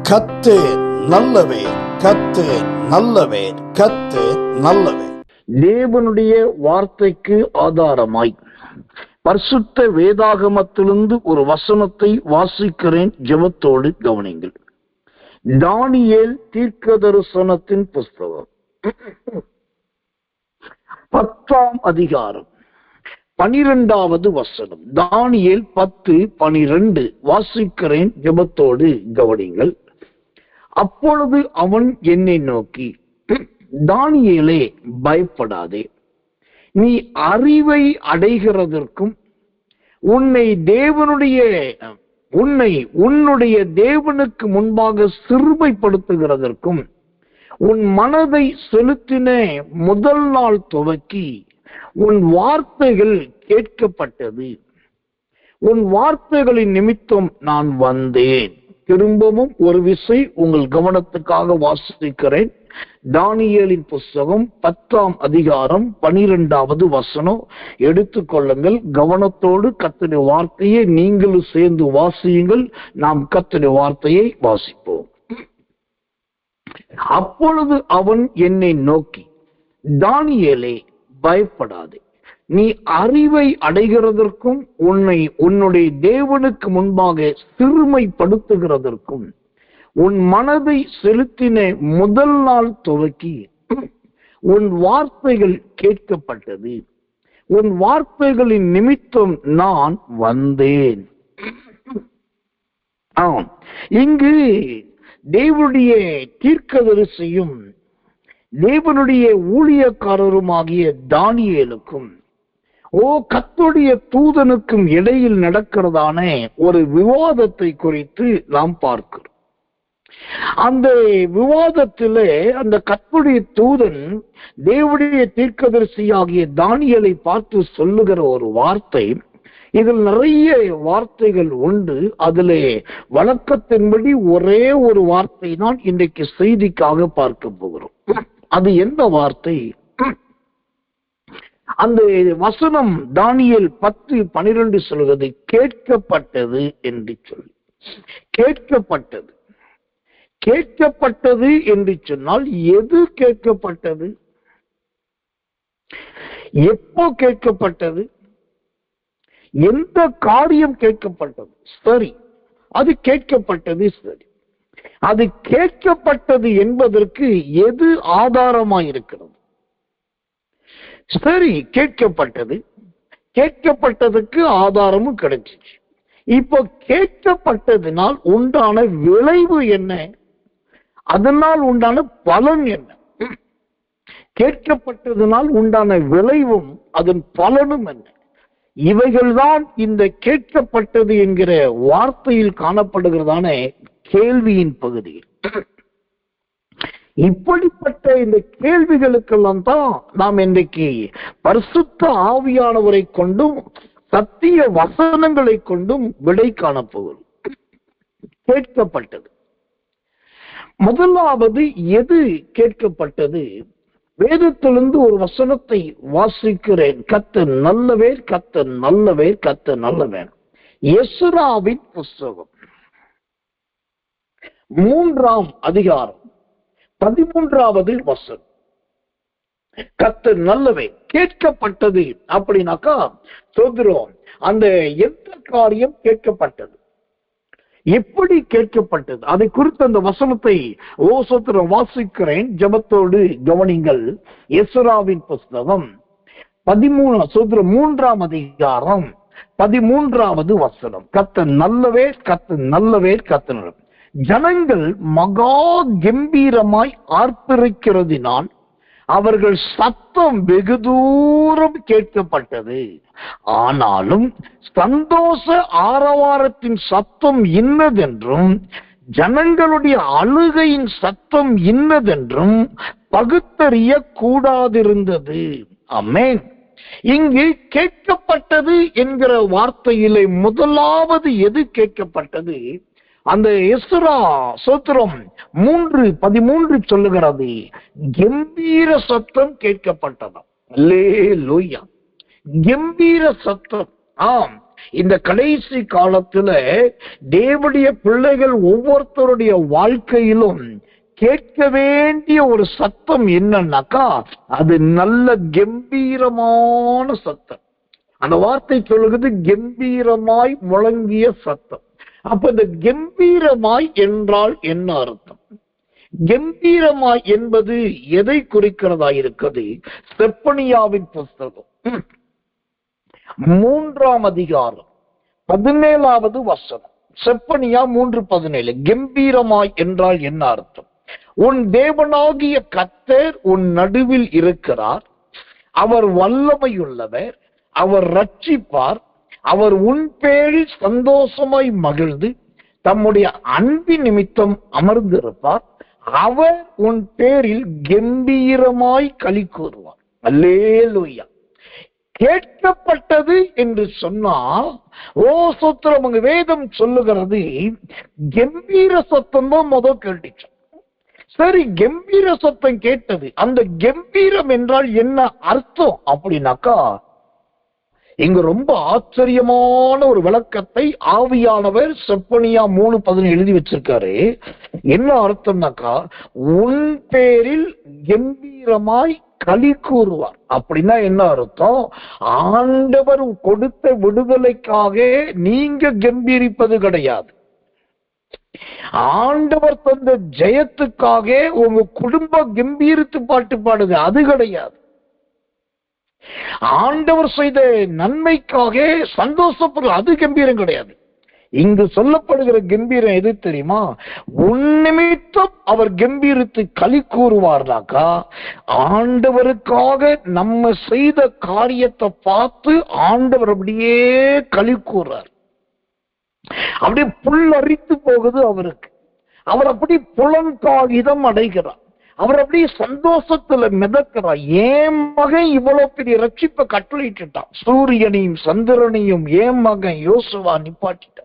கர்த்தர் நல்லவர், கர்த்தர் நல்லவர், கர்த்தர் நல்லவர். தேவனுடைய வார்த்தைக்கு ஆதாரமாய் பரிசுத்த வேதாகமத்திலிருந்து ஒரு வசனத்தை வாசிக்கிறேன். ஜெபத்தோடு கவனிங்கள். தானியேல் தீர்க்கதரிசனத்தின் புஸ்தகம் 10ஆம் அதிகாரம் 12வது வசனம். தானியேல் 10:12 வாசிக்கிறேன். ஜெபத்தோடு கவனிங்கள். அப்பொழுது அவன் என்னை நோக்கி, தானியேலே, பயப்படாதே, நீ அறிவை அடைகிறதற்கும் உன்னுடைய தேவனுக்கு முன்பாக சிறுமைப்படுத்துகிறதற்கும் உன் மனதை செலுத்தின முதல் நாள் துவக்கி உன் வார்த்தைகள் கேட்கப்பட்டது. உன் வார்த்தைகளின் நிமித்தம் நான் வந்தேன். திரும்பவும் ஒரு விசை உங்கள் கவனத்துக்காக வாசிக்கிறேன். தானியேலின் புஸ்தகம் 10ஆம் அதிகாரம் 12வது வசனம். எடுத்துக்கொள்ளுங்கள். கவனத்தோடு கர்த்தருடைய வார்த்தையை நீங்களும் சேர்ந்து வாசியுங்கள். நாம் கர்த்தருடைய வார்த்தையை வாசிப்போம். அப்பொழுது அவன் என்னை நோக்கி, தானியேலே, பயப்படாதே, நீ அறிவை அடைகிறதற்கும் உன்னுடைய தேவனுக்கு முன்பாக சிறுமைப்படுத்துகிறதற்கும் உன் மனதை செலுத்தின முதல் நாள் துவக்கி உன் வார்த்தைகள் கேட்கப்பட்டது. உன் வார்த்தைகளின் நிமித்தம் நான் வந்தேன். ஆம், இங்கு தேவனுடைய தீர்க்கதரிசியும் தேவனுடைய ஊழியக்காரருமாகிய தானியேலுக்கும் கர்த்தருடைய தூதனுக்கும் இடையில் நடக்கிறதான ஒரு விவாதத்தை குறித்து நாம் பார்க்கிறோம். அந்த விவாதத்திலே அந்த கர்த்தருடைய தூதன் தேவனுடைய தீர்க்கதரிசியாகிய தானியேலை பார்த்து சொல்லுகிற ஒரு வார்த்தை. இதில் நிறைய வார்த்தைகள் உண்டு. அதிலே வழக்கத்தின்படி ஒரே ஒரு வார்த்தை தான் இன்றைக்கு செய்திக்காக பார்க்க போகிறோம். அது எந்த வார்த்தை? அந்த வசனம் தானியேல் 10:12 சொல்வது கேட்கப்பட்டது என்று சொல்லி. கேட்கப்பட்டது. கேட்கப்பட்டது என்று சொன்னால் எது கேட்கப்பட்டது? எப்போ கேட்கப்பட்டது? எந்த காரியம் கேட்கப்பட்டது? சரி, அது கேட்கப்பட்டது. சரி, அது கேட்கப்பட்டது என்பதற்கு எது ஆதாரமாயிருக்கிறது? சரி, கேட்கப்பட்டது. கேட்கப்பட்டதுக்கு ஆதாரமும் கிடைச்சிச்சு. இப்போ கேட்கப்பட்டதினால் உண்டான விளைவு என்ன? அதனால் உண்டான பலன் என்ன? கேட்கப்பட்டதினால் உண்டான விளைவும் அதன் பலனும் என்ன? இவைகள்தான் இந்த கேட்கப்பட்டது என்கிற வார்த்தையில் காணப்படுகிறதான கேள்வியின் பகுதியில். இப்படிப்பட்ட இந்த கேள்விகளுக்கெல்லாம் தான் நாம் இன்றைக்கு பரிசுத்த ஆவியானவரை கொண்டும் சத்திய வசனங்களை கொண்டும் விடை காணப்போகிறோம். கேட்கப்பட்டது. முதலாவது எது கேட்கப்பட்டது? வேதத்திலிருந்து ஒரு வசனத்தை வாசிக்கிறேன். கர்த்தர் நல்லவர், கர்த்தர் நல்லவர், கர்த்தர் நல்லவர். எஸ்ராவின் புஸ்தகம் 3ஆம் அதிகாரம் 13வது வசனம். கர்த்தர் நல்லவர் கேட்கப்பட்டது அப்படின்னாக்கா சொல்கிறோம், அந்த எந்த காரியம் கேட்கப்பட்டது, எப்படி கேட்கப்பட்டது, அதை குறித்து அந்த வசனத்தை வாசிக்கிறேன். ஜெபத்தோடு கவனிங்கள். எஸ்ராவின் புஸ்தகம் 3ஆம் அதிகாரம் 13வது வசனம். கர்த்தர் நல்லவர், கர்த்தர் நல்லவர், கர்த்தர் நல்லவர். ஜனங்கள் மகா கம்பீரமாய் ஆர்ப்பரிக்கிறதினால் அவர்கள் சத்தம் வெகு தூரம் கேட்கப்பட்டது. ஆனாலும் சந்தோஷ ஆரவாரத்தின் சத்தம் இன்னதென்றும் ஜனங்களுடைய அழுகையின் சத்தம் இன்னதென்றும் பகுத்தறிய கூடாதிருந்தது. ஆமென். இங்கு கேட்கப்பட்டது என்கிற வார்த்தையிலே முதலாவது எது கேட்கப்பட்டது? அந்த எஸ்ரா சோத்திரம் 3:13 சொல்லுகிறது, கம்பீர சத்தம் கேட்கப்பட்டது. அல்லேலூயா. கம்பீர சத்தம். ஆம், இந்த கடைசி காலத்துல தேவனுடைய பிள்ளைகள் ஒவ்வொருத்தருடைய வாழ்க்கையிலும் கேட்க வேண்டிய ஒரு சத்தம் என்னன்னாக்கா, அது நல்ல கம்பீரமான சத்தம். அந்த வார்த்தை சொல்லுகிறது கம்பீரமாய் முழங்கிய சத்தம். அப்ப இந்த கம்பீரமாய் என்றால் என்ன அர்த்தம்? கம்பீரமாய் என்பது எதை குறிக்கிறதா இருக்கிறது? செப்பனியாவின் புஸ்தகம் 3ஆம் அதிகாரம் 17வது வசனம். செப்பனியா 3:17. கம்பீரமாய் என்றால் என்ன அர்த்தம்? உன் தேவனாகிய கர்த்தர் உன் நடுவில் இருக்கிறார். அவர் வல்லமையுள்ளவர். அவர் ரட்சிப்பார். அவர் உன் பேரில் சந்தோஷமாய் மகிழ்ந்து தம்முடைய அன்பின் நிமித்தம் அமர்ந்திருப்பார். அவர் உன் பேரில் கம்பீரமாய் களி கூறுவார். அல்லேலூயா. கேட்கப்பட்டது என்று சொன்னால், ஓ சோத்திரம், உங்க வேதம் சொல்லுகிறது கம்பீர சத்தம் தான் முதல் கேட்டுச்சு. சரி, கம்பீர சத்தம் கேட்டது. அந்த கம்பீரம் என்றால் என்ன அர்த்தம் அப்படின்னாக்கா, இங்க ரொம்ப ஆச்சரியமான ஒரு விளக்கத்தை ஆவியானவர் செப்பனியா 3:10 எழுதி வச்சிருக்காரு. என்ன அர்த்தம்னாக்கா, உன் பேரில் கம்பீரமாய் களி கூறுவார். அப்படின்னா என்ன அர்த்தம்? ஆண்டவர் கொடுத்த விடுதலைக்காக நீங்க கம்பீரிப்பது கிடையாது. ஆண்டவர் தந்த ஜெயத்துக்காக உங்க குடும்ப கம்பீரித்து பாட்டு பாடுது, அது கிடையாது. ஆண்டவர் செய்த நன்மைக்காக சந்தோஷப்படுற, அது கம்பீரம் கிடையாது. இங்கு சொல்லப்படுகிற கம்பீரம் எது தெரியுமா? உன் நிமித்தம் அவர் கம்பீரித்து களி கூறுவார்னாக்கா, ஆண்டவருக்காக நம்ம செய்த காரியத்தை பார்த்து ஆண்டவர் அப்படியே களி கூறார். அப்படியே புல்லரித்து போகுது அவருக்கு. அவர் அப்படி புலன்காகிதம் அடைகிறார். அவர் அப்படியே சந்தோஷத்துல மிதக்கிறார். ஏன் மகன் இவ்வளவு பெரிய ரட்சிப்பை கட்டளையிட்டுட்டான். சூரியனையும் சந்திரனையும் ஏன் மகன் யோசுவா நிப்பாட்டிட்டார்.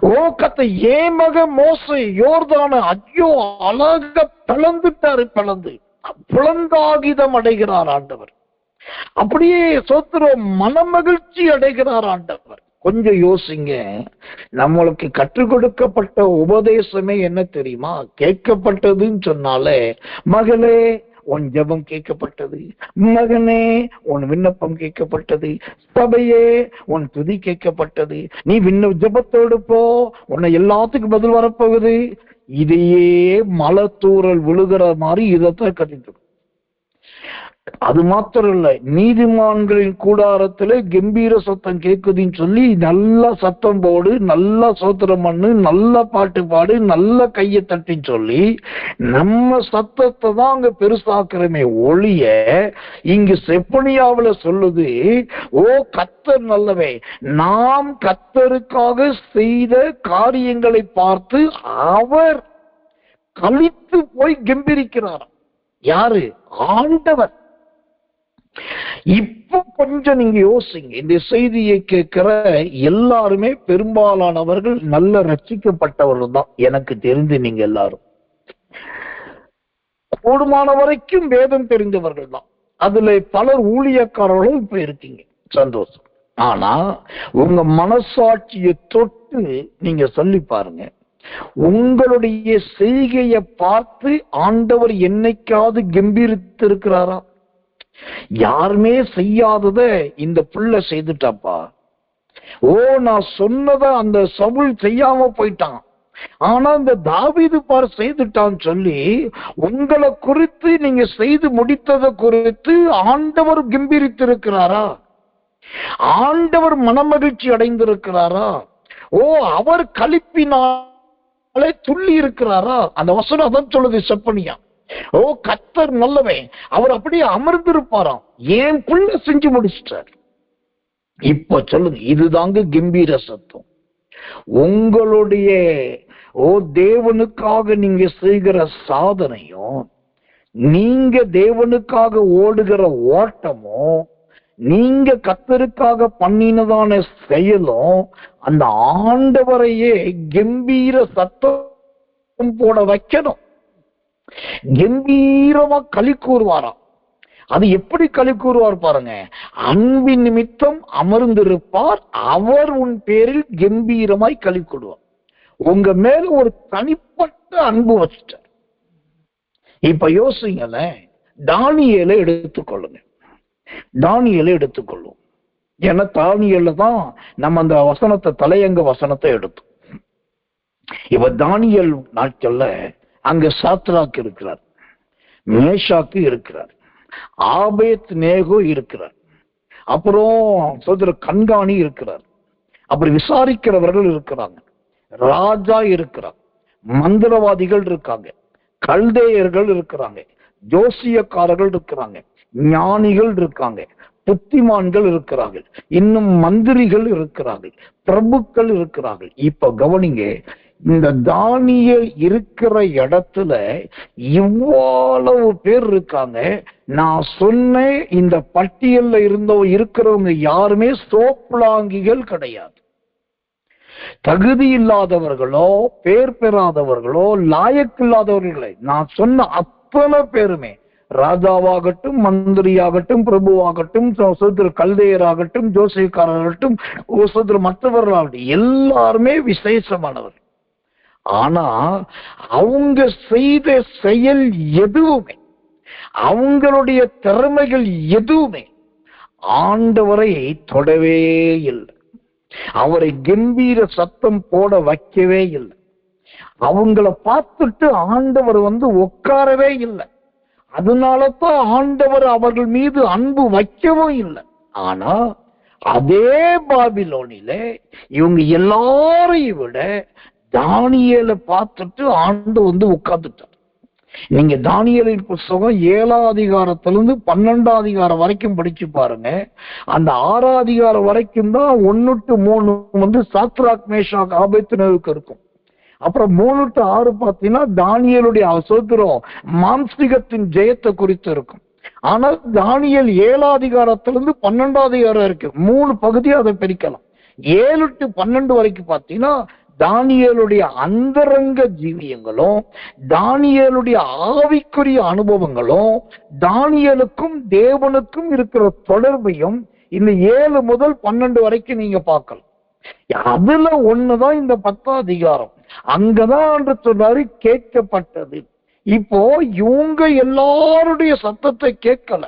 ஓ கத்த, ஏன் மகன் மோசே யோர்தான ஐயோ அழக பிளந்துட்டாரு. புலங்காகிதம் அடைகிறார் ஆண்டவர். அப்படியே சோத்திரம் மனமகிழ்ச்சி அடைகிறார் ஆண்டவர். கொஞ்சம் யோசிங்க. நம்மளுக்கு கற்றுக் கொடுக்கப்பட்ட உபதேசமே என்ன தெரியுமா? கேட்கப்பட்டதுன்னு சொன்னாலே, மகளே உன் ஜெபம் கேட்கப்பட்டது, மகனே உன் விண்ணப்பம் கேட்கப்பட்டது, சபையே உன் துதி கேட்கப்பட்டது, நீ ஜெபத்தோடு போ, உன்னை எல்லாத்துக்கும் பதில் வரப்போகுது. இதையே மலத்தூரல் விழுகிற மாதிரி இதைத்தான் கட்டிட்டு. அது மாத்திரம் இல்ல, நீதிமான்களின் கூடாரத்துல கம்பீர சத்தம் கேட்குதுன்னு சொல்லி நல்லா சத்தம் போடு, நல்லா சோத்திரம் பண்ணு, நல்லா பாட்டு பாடு, நல்ல கையை தட்டின்னு சொல்லி நம்ம சத்தத்தை தான் அங்க பெருசாக்குறமே ஒழிய, இங்கு செப்பனியாவுல சொல்லுது, ஓ கர்த்தர் நல்லவே, நாம் கர்த்தருக்காக செய்த காரியங்களை பார்த்து அவர் கலித்து போய் கம்பீரிக்கிறார். யாரு? ஆண்டவர். இப்ப கொஞ்சம் நீங்க யோசிங்க. இந்த செய்தியை கேட்கிற எல்லாருமே பெரும்பாலானவர்கள் நல்ல ரட்சிக்கப்பட்டவர்கள் தான் எனக்கு தெரிந்து. நீங்க எல்லாரும் கூடுமான வரைக்கும் வேதம் தெரிந்தவர்கள் தான். அதுல பலர் ஊழியக்காரர்களும் இப்ப இருக்கீங்க, சந்தோஷம். ஆனா உங்க மனசாட்சியை தொட்டு நீங்க சொல்லி பாருங்க, உங்களுடைய செய்கையை பார்த்து ஆண்டவர் என்னைக்காவது கம்பீரித்திருக்கிறாரா? யாருமே செய்யாதத இந்த புள்ள செய்துட்டாப்பா. ஓ நான் சொன்னத அந்த சவுல் செய்யாம போயிட்டான், ஆனா இந்த தாவீது பார் செய்துட்டான்னு சொல்லி உங்களை குறித்து நீங்க செய்து முடித்ததை குறித்து ஆண்டவர் கம்பீரித்திருக்கிறாரா? ஆண்டவர் மனமகிழ்ச்சி அடைந்திருக்கிறாரா? ஓ அவர் களிப்பினாலே துள்ளி இருக்கிறாரா? அந்த வசனம் அதான் சொல்லுது செப்பனியா. ஓ கர்த்தர் நல்லவன், அவர் அப்படியே அமர்ந்திருப்பாராம், ஏன் புள்ள செஞ்சு முடிச்சிட்டார். இப்ப சொல்லுங்க, இதுதாங்க கம்பீர சத்தம். உங்களுடைய தேவனுக்காக நீங்க செய்கிற சாதனையும், நீங்க தேவனுக்காக ஓடுகிற ஓட்டமும், நீங்க கர்த்தருக்காக பண்ணினதான செயலும் அந்த ஆண்டவரையே கம்பீர சத்தம் போட வைக்கணும். கம்பீரமா களி கூறுவாராம். அது எப்படி களி கூறுவார் பாருங்க, அன்பின் நிமித்தம் அமர்ந்திருப்பார், அவர் உன் பேரில் கம்பீரமாய் களி கூடுவார். உங்க மேல ஒரு தனிப்பட்ட அன்பு வச்சிட்டார். இப்ப யோசிங்கல, தானியேலை எடுத்துக்கொள்ளுங்க. தானியேலை எடுத்துக்கொள்ளும். ஏன்னா தானியேல தான் நம்ம அந்த வசனத்தை, தலையங்க வசனத்தை எடுத்தோம். இப்ப தானியேல் நாட்கள்ல அங்க சாத்ராக் இருக்கிறார், மேஷாக்கு இருக்கிறார், ஆபேத் நேகோ இருக்கிறார், அப்புறம் சோதர கண்காணி இருக்கிறார், அப்புறம் விசாரிக்கிறவர்கள் இருக்கிறாங்க, ராஜா இருக்கிறார், மந்திரவாதிகள் இருக்காங்க, கல்தேயர்கள் இருக்கிறாங்க, ஜோசியக்காரர்கள் இருக்கிறாங்க, ஞானிகள் இருக்காங்க, புத்திமான்கள் இருக்கிறார்கள், இன்னும் மந்திரிகள் இருக்கிறார்கள், பிரபுக்கள் இருக்கிறார்கள். இப்ப கவனிங்க, இந்த தானியேல் இருக்கிற இடத்துல இவ்வளவு பேர் இருக்காங்க. நான் சொன்னேன், இந்த பட்டியல்ல இருக்கிறவங்க யாருமே சோப்பலாங்கிகள் கிடையாது. தகுதி இல்லாதவர்களோ, பேர் பெறாதவர்களோ, லாயக்கில்லாதவர்களே, நான் சொன்ன அத்தனை பேருமே, ராஜாவாகட்டும், மந்திரியாகட்டும், பிரபுவாகட்டும், கல்தையராகட்டும், ஜோசியக்காரராகட்டும், மற்றவர்களாகட்டும், எல்லாருமே விசேஷமானவர். ஆனா அவங்க செய்த செயல் எதுவுமே, அவங்களுடைய திறமைகள் எதுவுமே ஆண்டவரை தொடவே இல்லை. அவரை கம்பீர சத்தம் போட வைக்கவே இல்லை. அவங்கள பார்த்துட்டு ஆண்டவர் உட்காரவே இல்லை. அதனாலதான் ஆண்டவர் அவர்கள் மீது அன்பு வைக்கவும் இல்லை. ஆனா அதே பாபிலோனில இவங்க எல்லாரையும் விட தானியேலை பார்த்துட்டு ஆண்டு உட்கார்ந்துட்டார். நீங்க தானியேலின் புஸ்தகம் 7ஆம் அதிகாரத்திலிருந்து 12ஆம் அதிகாரம் வரைக்கும் படிச்சு பாருங்க. அந்த 6ஆம் அதிகாரம் வரைக்கும் தான் 1 to 3 சாத்ராக், மேஷாக், ஆபேத்நேகோவுக்கு இருக்கும். அப்புறம் 3 to 6 பார்த்தீங்கன்னா தானியேலுடைய சோத்திரம் மாம்சீகத்தின் ஜெயத்தை குறித்து இருக்கும். ஆனா தானியேல் 7ஆம் அதிகாரத்திலிருந்து 12ஆம் அதிகாரம் இருக்கு, 3 பகுதியை அதை பிரிக்கலாம். 7 to 12 வரைக்கும் பார்த்தீங்கன்னா தானியேலுடைய அந்தரங்க ஜீவியங்களும், தானியேலுடைய ஆவிக்குரிய அனுபவங்களும், தானியேலுக்கும் தேவனுக்கும் இருக்கிற தொடர்பையும் இந்த 7 முதல் 12 வரைக்கும் நீங்க பார்க்கலாம். அதுல ஒண்ணுதான் இந்த 10ஆம் அதிகாரம். அங்கதான் என்று சொன்னாரு கேட்கப்பட்டது. இப்போ இவங்க எல்லாருடைய சத்தத்தை கேட்கல.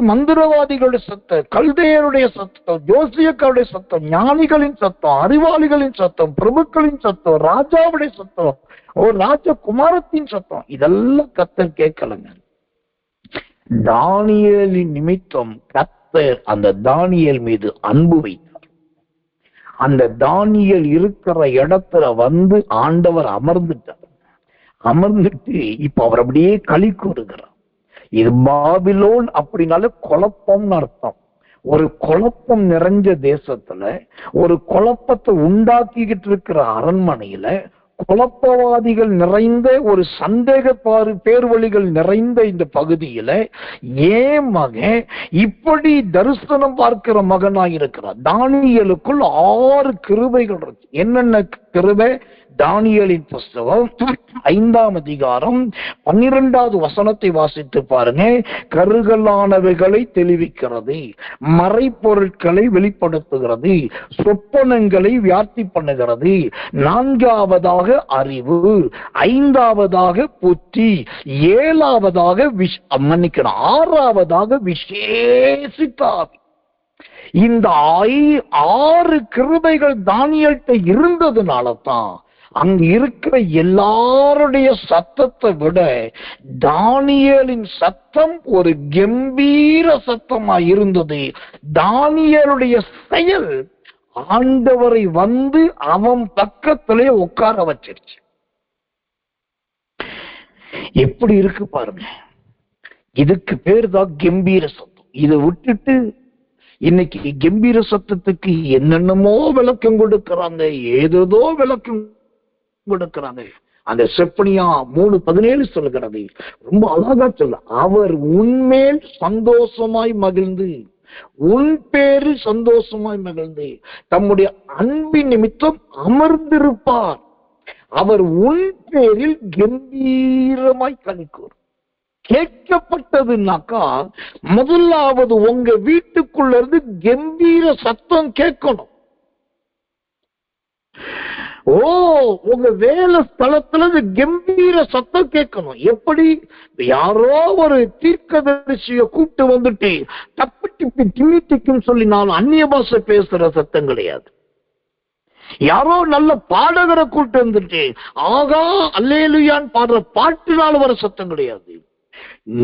மந்திரவாதிகளுடைய சத்தம், கல்தையருடைய சத்தம், ஜோசியக்காருடைய சத்தம், ஞானிகளின் சத்தம், அறிவாளிகளின் சத்தம், பிரபுக்களின் சத்தம், ராஜாவுடைய சத்தம், ஒரு ராஜகுமாரத்தின் சத்தம், இதெல்லாம் கர்த்தர் கேட்கலங்க. தானியேலின் நிமித்தம் கர்த்தர் அந்த தானியேல் மீது அன்பு வைத்தார். அந்த தானியேல் இருக்கிற இடத்துல ஆண்டவர் அமர்ந்துட்டார். அமர்ந்துட்டு இப்ப அவர் அப்படியே களி கூறுகிறார். இது பாபிலோன் அப்படின்னாலே குழப்பம்னு அர்த்தம். ஒரு குழப்பம் நிறைஞ்ச தேசத்துல, ஒரு குழப்பத்தை உண்டாக்கிக்கிட்டு இருக்கிற அரண்மனையில, குழப்பவாதிகள் நிறைந்த ஒரு சந்தேக பேர்வழிகள் நிறைந்த இந்த பகுதியில ஏன் மகன் இப்படி தரிசனம் பார்க்கிற மகனாய் இருக்கிறார்? தானியேலுக்குள் 6 கிருபைகள் இருக்கு. என்னென்ன கிருபை? தானியேலின் புஸ்தகம் 5ஆம் அதிகாரம் 12வது வசனத்தை வாசித்து பாருங்க. கருகலானவைகளை தெளிவிக்கிறது, மறைப்பொருட்களை வெளிப்படுத்துகிறது, சொப்பனங்களை வியாப்தி பண்ணுகிறது, 4ஆவதாக அறிவு, 5ஆவதாக புத்தி, 7ஆவதாக 6ஆவதாக விசேஷித்த ஆவி. இந்த 6 கிருபைகள் தானியேல்கிட்ட இருந்ததுனால தான் அங்க இருக்கிற எல்லாருடைய சத்தத்தை விட தானியேலின் சத்தம் ஒரு கம்பீர சத்தமா இருந்தது. தானியேலுடைய செயல் ஆண்டவரை அவன் பக்கத்திலே உட்கார வச்சிருச்சு. எப்படி இருக்கு பாருங்க. இதுக்கு பேர் தான் கம்பீர சத்தம். இதை விட்டுட்டு இன்னைக்கு கம்பீர சத்தத்துக்கு என்னென்னமோ விளக்கம் கொடுக்கிறாங்க, ஏதோ விளக்கம் கொடுக்கிறாங்க. அந்த செப்பனியா 3:17 சொல்லுகிறது, ரொம்ப அழகா சொல்ல, அவர் உன்மேல் சந்தோஷமாய் மகிழ்ந்து, உன் பேரு சந்தோஷமாய் மகிழ்ந்து தம்முடைய அன்பின் நிமித்தம் அமர்ந்திருப்பார். அவர் உன் பேரில் கம்பீரமாய் களி கூறும். கேட்கப்பட்டதுனாக்கா முதலாவது உங்க வீட்டுக்குள்ள இருந்து கம்பீர சத்தம் கேட்கணும். உங்க வேலை ஸ்தலத்துல கம்பீர சத்தம் கேட்கணும். எப்படி? யாரோ ஒரு தீர்க்கதரிசிய கூப்பிட்டு வந்துட்டு தப்பு டிப்பி திமிட்டிக்கும் சொல்லி நான் அந்நிய பாஷை பேசுற சத்தம் கிடையாது. யாரோ நல்ல பாடகரை கூப்பிட்டு வந்துட்டு ஆகா அல்லேலூயான்னு பாடுற பாட்டுனால வர சத்தம் கிடையாது.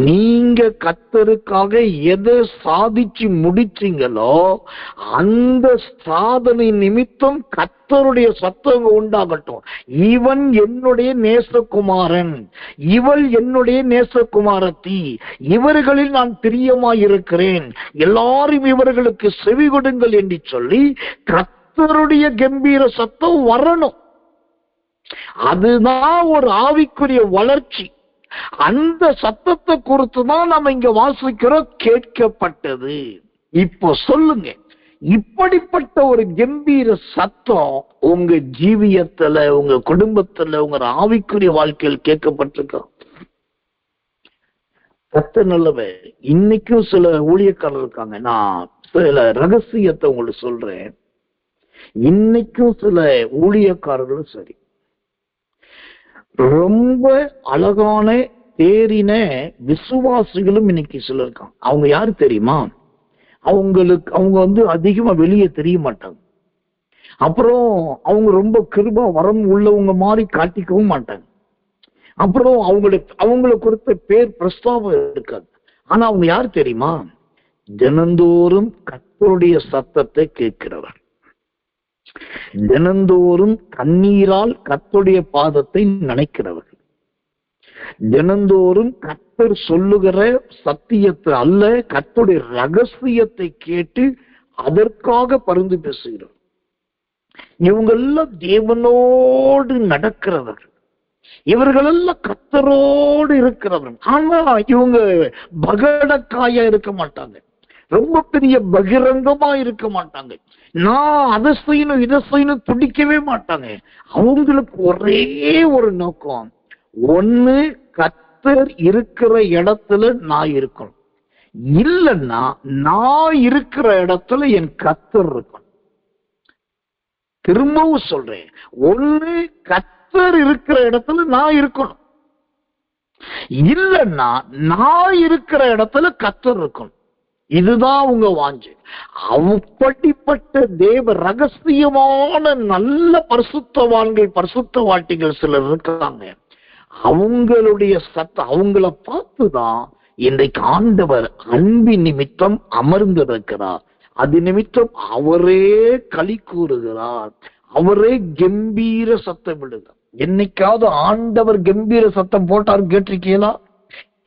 நீங்க கர்த்தருக்காக எதை சாதிச்சு முடிச்சீங்களோ அந்த சாதனை நிமித்தம் கர்த்தருடைய சத்தம் உண்டாகட்டும். இவன் என்னுடைய நேசகுமாரன், இவள் என்னுடைய நேசகுமாரத்தி, இவர்களில் நான் பிரியமாயிருக்கிறேன், எல்லாரும் இவர்களுக்கு செவி கொடுங்கள் என்று சொல்லி கர்த்தருடைய கம்பீர சத்தம் வரணும். அதுதான் ஒரு ஆவிக்குரிய வளர்ச்சி. அந்த சத்தத்தை குறித்துதான் நம்ம இங்க வாசிக்கிறோம், கேட்கப்பட்டது. இப்போ சொல்லுங்க, இப்படிப்பட்ட ஒரு கம்பீர சத்தம் உங்க ஜீவியத்துல, உங்க குடும்பத்துல, உங்க ஆவிக்குரிய வாழ்க்கையில் கேட்கப்பட்டிருக்க? கர்த்தர் நல்லவர். இன்னைக்கும் சில ஊழியக்காரர் இருக்காங்க. நான் சில ரகசியத்தை உங்களுக்கு சொல்றேன். இன்னைக்கும் சில ஊழியக்காரர்களும் சரி, ரொம்ப அழகான தேறின விசுவாசிகளும் இன்னைக்கு சிலர் இருக்காங்க. அவங்க யாரு தெரியுமா? அவங்க அதிகமா வெளியே தெரிய மாட்டாங்க. அப்புறம் அவங்க ரொம்ப கிருபா வரம் உள்ளவங்க மாதிரி காட்டிக்கவும் மாட்டாங்க. அப்புறம் அவங்களை குறித்த பேர் பிரஸ்தாபம் இருக்காது. ஆனா அவங்க யாரு தெரியுமா? தினந்தோறும் கர்த்தருடைய சத்தத்தை கேட்கிறவர், தினந்தோறும் கண்ணீரால் கர்த்தருடைய பாதத்தை நினைக்கிறவர்கள், தினந்தோறும் கர்த்தர் சொல்லுகிற சத்தியத்தை அல்ல கர்த்தருடைய ரகசியத்தை கேட்டு அதற்காக பரிந்து பேசுகிறோம். இவங்கெல்லாம் தேவனோடு நடக்கிறவர்கள், இவர்களெல்லாம் கர்த்தரோடு இருக்கிறவர்கள். ஆனா இவங்க பகடக்காயா இருக்க மாட்டாங்க, ரொம்ப பெரிய பகிரங்கமா இருக்க மாட்டாங்க. நான் அதை செய்யணும் இதை செய்யணும் துடிக்கவே மாட்டாங்க. அவங்களுக்கு ஒரே ஒரு நோக்கம், ஒண்ணு கர்த்தர் இருக்கிற இடத்துல நான் இருக்கணும், இல்லைன்னா நான் இருக்கிற இடத்துல என் கர்த்தர் இருக்கணும். திரும்பவும் சொல்றேன், ஒண்ணு கர்த்தர் இருக்கிற இடத்துல நான் இருக்கணும், இல்லைன்னா நான் இருக்கிற இடத்துல கர்த்தர் இருக்கணும். இதுதான் உங்க வாஞ்சை. அப்படிப்பட்ட தேவ ரகசியமான நல்ல பரிசுத்தவான்கள், பரிசுத்தவாட்டிகள் சிலர் இருக்காங்க. அவங்களுடைய சத்தம், அவங்கள பார்த்துதான் இன்றைக்கு ஆண்டவர் அன்பின் நிமித்தம் அமர்ந்திருக்கிறார். அது நிமித்தம் அவரே களி கூறுகிறார், அவரே கம்பீர சத்தம் விடுகிறார். என்னைக்காவது ஆண்டவர் கம்பீர சத்தம் போட்டார் கேட்டிருக்கீங்களா?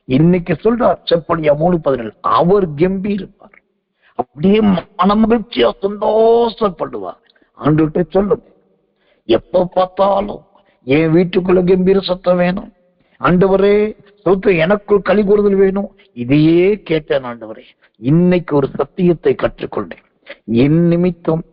இன்னைக்கு சொல்றார் செப்பனியா 3:17, அவர் கம்பீருப்பார், அப்படியே மனமகிழ்ச்சியா சந்தோஷப்படுவார். ஆண்டுகிட்ட சொல்லுங்க, எப்ப பார்த்தாலும் என் வீட்டுக்குள்ள கம்பீர சத்தம் வேணும் ஆண்டவரே, சொத்து எனக்குள் களி கூறுதல் வேணும். இதையே கேட்டேன் ஆண்டவரே. இன்னைக்கு ஒரு சத்தியத்தை கற்றுக்கொண்டேன், என் நிமித்தம்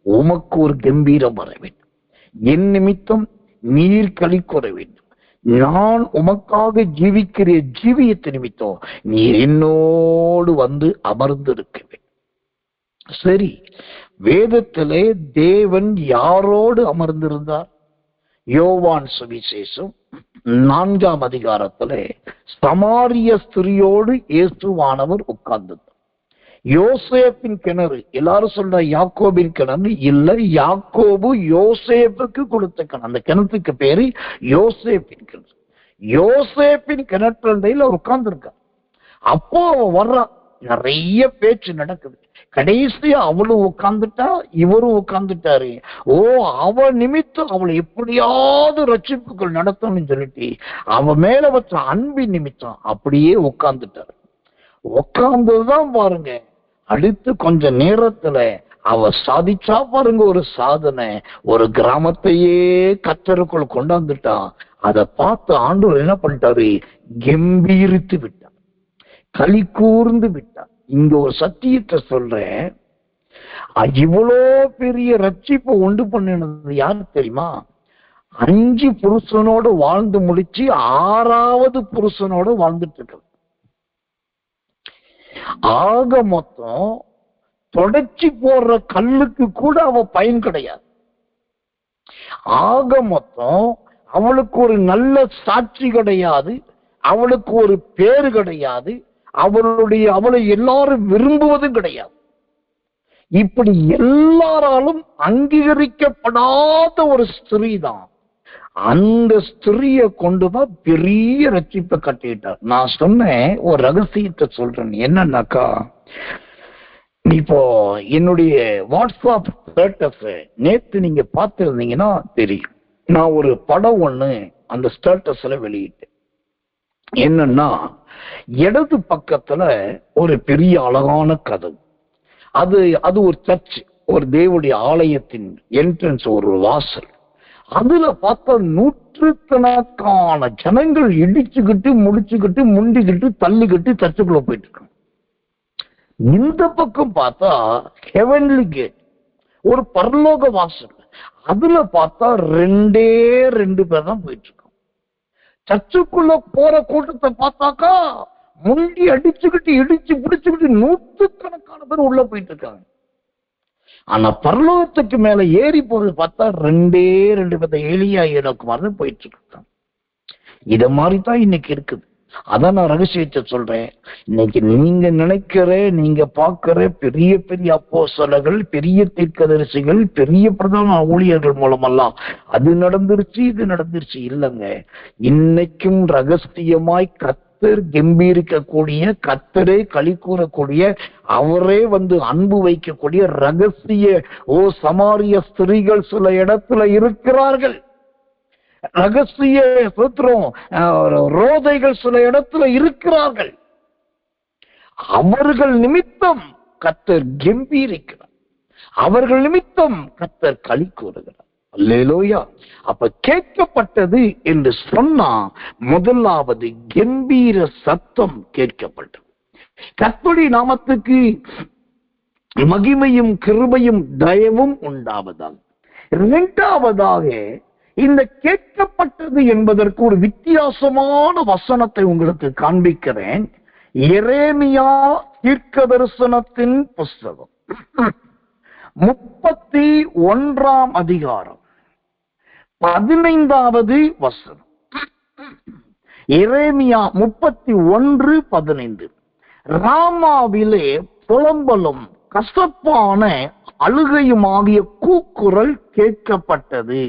உமக்கு ஒரு கம்பீரம் வர வேண்டும், என் நிமித்தம் நீர் களி கூற வேண்டும். நான் உமக்காக ஜீவிக்கிற ஜீவியத்தை நிமித்தம் நீர் என்னோடு வந்து அமர்ந்திருக்க வேண்டும். சரி, வேதத்திலே தேவன் யாரோடு அமர்ந்திருந்தார்? யோவான் சுவிசேஷம் 4ஆம் அதிகாரத்திலே சமாரிய ஸ்திரியோடு இயேசுவானவர் உட்கார்ந்தார். யோசேப்பின் கிணறு, எல்லாரும் சொல்ற யாக்கோபின் கிணறு இல்ல, யாக்கோபு யோசேப்புக்கு கொடுத்த கிணறு. அந்த கிணத்துக்கு பேரு யோசேப்பின் கிணறு. யோசேப்பின் கிணற்றுல உட்கார்ந்து இருக்க. அப்போ அவன் வர்றா, நிறைய பேச்சு நடக்குது. கடைசியா அவளும் உட்கார்ந்துட்டா, இவரும் உட்கார்ந்துட்டாரு. அவ நிமித்தம் அவளை எப்படியாவது ரட்சிப்புகள் நடத்தணும்னு சொல்லிட்டு அவ மேல வச்ச அன்பின் நிமித்தம் அப்படியே உட்கார்ந்துட்டாரு. உட்கார்ந்துதான் பாருங்க, அடுத்து கொஞ்ச நேரத்துல அவ சாதிச்சா பாருங்க ஒரு சாதனை, ஒரு கிராமத்தையே கர்த்தருக்குள் கொண்டாந்துட்டான். அதை பார்த்து ஆண்டவர் என்ன பண்ணிட்டாரு? கம்பீரித்து விட்டார், களி கூர்ந்து விட்டார். இங்க ஒரு சத்தியத்தை சொல்றேன், இவ்வளோ பெரிய ரட்சிப்பை உண்டு பண்ணினது யாரு தெரியுமா? 5 புருஷனோடு வாழ்ந்து முடிச்சு 6வது புருஷனோடு வாழ்ந்துட்டு இருக்க. ஆக மொத்தம் தொடச்சி போடுற கல்லுக்கு கூட அவ பயன் கிடையாது. ஆக மொத்தம் அவளுக்கு ஒரு நல்ல சாட்சி கிடையாது, அவளுக்கு ஒரு பேரு கிடையாது, அவளை எல்லாரும் விரும்புவதும் கிடையாது. இப்படி எல்லாராலும் அங்கீகரிக்கப்படாத ஒரு ஸ்திரீ தான். அந்த ஸ்திரீயை கொண்டுதான் பெரிய ரட்சிப்பை கட்டிட்டார். நான் சொன்னேன், ஒரு ரகசியத்தை சொல்றேன். என்னன்னாக்கா, இப்போ என்னுடைய வாட்ஸ்அப் ஸ்டேட்டஸ் நேத்து நீங்க பார்த்திருந்தீங்கன்னா தெரியும். நான் ஒரு படம் ஒண்ணு அந்த ஸ்டேட்டஸ்ல வெளியிட்டேன். என்னன்னா, இடது பக்கத்துல ஒரு பெரிய அழகான கதவு. அது ஒரு சர்ச், ஒரு தேவனுடைய ஆலயத்தின் என்ட்ரன்ஸ், ஒரு வாசல். அதுல பார்த்தா நூற்றுக்கணக்கான ஜனங்கள் இடிச்சுக்கிட்டு முடிச்சுக்கிட்டு முண்டிக்கிட்டு தள்ளிக்கிட்டு சர்ச்சுக்குள்ள போயிட்டு இருக்காங்க. இந்த பக்கம் பார்த்தா ஹெவன்லி கேட், ஒரு பரலோக வாசல். அதுல பார்த்தா 2 பேர் தான் போயிட்டு இருக்காங்க. சர்ச்சுக்குள்ள போற கூட்டத்தை பார்த்தாக்கா முண்டி அடிச்சுக்கிட்டு இடிச்சு பிடிச்சுக்கிட்டு நூற்றுக்கணக்கான பேர் உள்ள போயிட்டு இருக்காங்க. ஆனா பரலோகத்துக்கு மேல ஏறி போறது பார்த்தா 2 பேர் எலியா ஈனோக்குமார் தான் போயிட்டு இருக்காங்க. இத மாதிரிதான் இன்னைக்கு இருக்குது. அதான் நான் ரகசியத்தை சொல்றேன். இன்னைக்கு நீங்க நினைக்கிற, நீங்க பார்க்கிற பெரிய பெரிய அப்போஸ்தலர்கள், பெரிய தீர்க்கதரிசிகள், பெரிய பிரதான ஊழியர்கள் மூலமெல்லாம் அது நடந்துருச்சு இது நடந்துருச்சு இல்லைங்க. இன்னைக்கும் ரகசியமாய் கர்த்தர் கம்பீரிக்கக்கூடிய, கர்த்தரே களி கூறக்கூடிய, அவரே வந்து அன்பு வைக்கக்கூடிய ரகசிய சமாரிய ஸ்திரீகள் சில இடத்துல இருக்கிறார்கள். ரகசிய ரோதைகள் சில இடத்துல இருக்கிறார்கள். அவர்கள் நிமித்தம் கர்த்தர் கம்பீரிக்கிறார், அவர்கள் நிமித்தம் கர்த்தர் களி கூறுகிறார். அல்லேலூயா. அப்ப கேட்கப்பட்டது என்று சொன்னா முதலாவது கம்பீர சத்தம் கேட்கப்பட்டது. கர்த்தருடைய நாமத்துக்கு மகிமையும் கிருபையும் தயவும் உண்டாவதால். இரண்டாவதாக, இந்த கேட்கப்பட்டது என்பதற்கு ஒரு வித்தியாசமான வசனத்தை உங்களுக்கு காண்பிக்கிறேன். எரேமியா தீர்க்கதரிசனத்தின் புஸ்தகம் 31ஆம் அதிகாரம் 15வது வசனம். எரேமியா 31:15. ராமாவிலே புலம்பலும் கசப்பான அழுகையுமாகிய கூக்குரல் கேட்கப்பட்டது.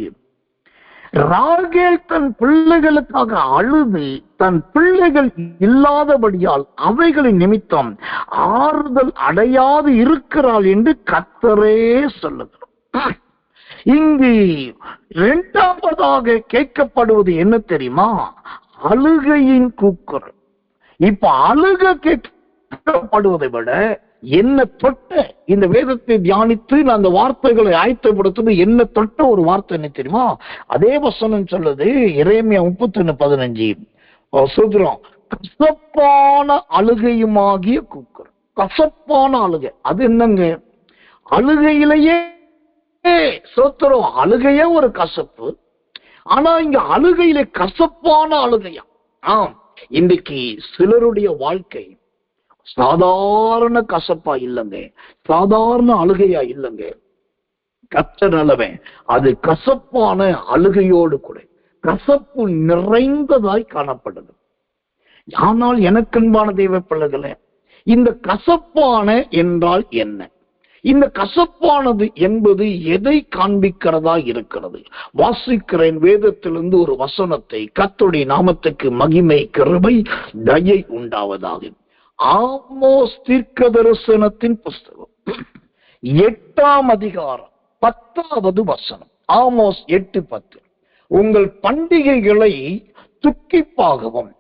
ராகேல் தன் பிள்ளைகளுக்காக அழுது தன் பிள்ளைகள் இல்லாதபடியால் அவைகளின் நிமித்தம் ஆறுதல் அடையாது இருக்கிறாள் என்று கர்த்தரே சொல்லுகிறார். இங்கு இரண்டாவதாக கேட்கப்படுவது என்ன தெரியுமா? அழுகையின் கூக்குரல். இப்ப அழுக கேட்கப்படுவதை விட என்ன தொட்ட, இந்த வேதத்தை தியானித்து நான் அந்த வார்த்தைகளை ஆயத்தப்படுத்துவது என்ன தொட்ட ஒரு வார்த்தை என்ன தெரியுமா? அதே வசனம் சொல்லுது, எரேமியா 31:15. சொல்றோம், கசப்பான அழுகையுமாகிய கூக்குரல். கசப்பான அழுகை, அது என்னங்க? அழுகையிலேயே சோத்திரம், அழுகையே ஒரு கசப்பு. ஆனா இங்க அழுகையிலே கசப்பான அழுகையா? இன்றைக்கு சிலருடைய வாழ்க்கை சாதாரண கசப்பா இல்லைங்க, சாதாரண அழுகையா இல்லைங்க. கர்த்தர் நல்லவன், அது கசப்பான அழுகையோடு கூட கசப்பு நிறைந்ததாய் காணப்படுது. ஆனால் எனக்கு அன்பான தெய்வ பிள்ளைகளே, இந்த கசப்பான என்றால் என்ன? இந்த கசப்பானது என்பது எதை காண்பிக்கிறதா இருக்கிறது? வாசிக்கிறேன் வேதத்திலிருந்து ஒரு வசனத்தை. கர்த்தருடைய நாமத்துக்கு மகிமை கிருபை தயை உண்டாவதாக. ஆமோஸ் தீர்க்கதரிசனத்தின் புஸ்தகம் 8ஆம் அதிகாரம் 10வது வசனம். ஆமோஸ் 8:10. உங்கள் பண்டிகைகளை துக்கிப்பாகவும்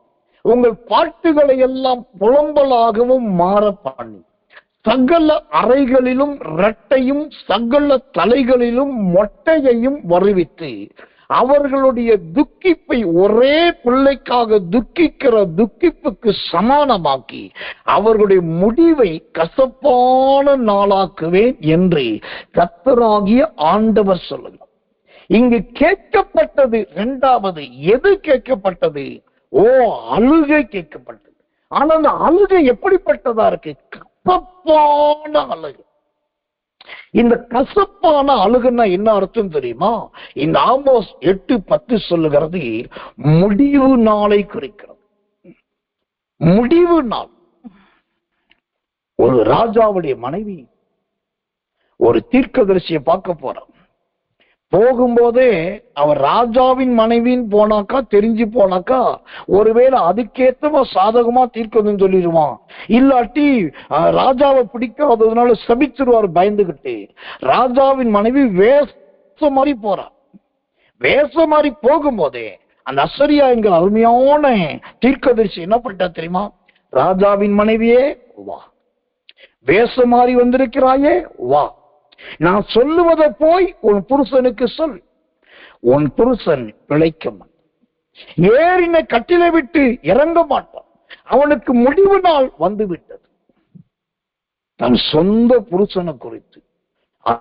உங்கள் பாட்டுகளை எல்லாம் புலம்பலாகவும் மாற பண்ணி சகல அறைகளிலும் இரட்டையும் சகல தலைகளிலும் மொட்டையையும் வருவித்து அவர்களுடைய துக்கிப்பை ஒரே பிள்ளைக்காக துக்கிக்கிற துக்கிப்புக்கு சமானமாக்கி அவர்களுடைய முடிவை கசப்பான நாளாக்குவேன் என்று கர்த்தராகிய ஆண்டவர் சொல்லுகிறார். இங்கு கேட்கப்பட்டது இரண்டாவது எது கேட்கப்பட்டது? அழுகை கேட்கப்பட்டது. ஆனா அந்த அழுகை எப்படிப்பட்டதா இருக்கு? கசப்பான அழுகை. இந்த கசப்பான அழுகுன்னா என்ன அர்த்தம் தெரியுமா? இந்த ஆமோஸ் 8:10 சொல்லுகிறது முடிவு நாளை குறிக்கிறது. முடிவு நாள். ஒரு ராஜாவுடைய மனைவி ஒரு தீர்க்கதரிசியை பார்க்க போறார். போகும்போதே அவர் ராஜாவின் மனைவின்னு போனாக்கா, தெரிஞ்சு போனாக்கா, ஒருவேளை அதுக்கேற்ற சாதகமா தீர்க்கதுன்னு சொல்லிடுவான். இல்லாட்டி ராஜாவை பிடிக்காததுனால சபிச்சிருவார் பயந்துகிட்டு. ராஜாவின் மனைவி வேஷ மாதிரி போறார். வேஷ மாதிரி போகும்போதே அந்த அசரியா என்கிற அருமையான தீர்க்கதரிசி என்ன பண்ணிட்டா தெரியுமா? ராஜாவின் மனைவியே வா, வேஷ மாதிரி வந்திருக்கிறாயே வா, நான் சொல்லுவதை போய் உன் புருஷனுக்கு சொல், உன் புருஷன் பிழைக்க ஏறின கட்டிலை விட்டு இறங்க மாட்டான், அவனுக்கு முடிவு நாள் வந்து விட்டது. தன் சொந்த புருஷனை குறித்து,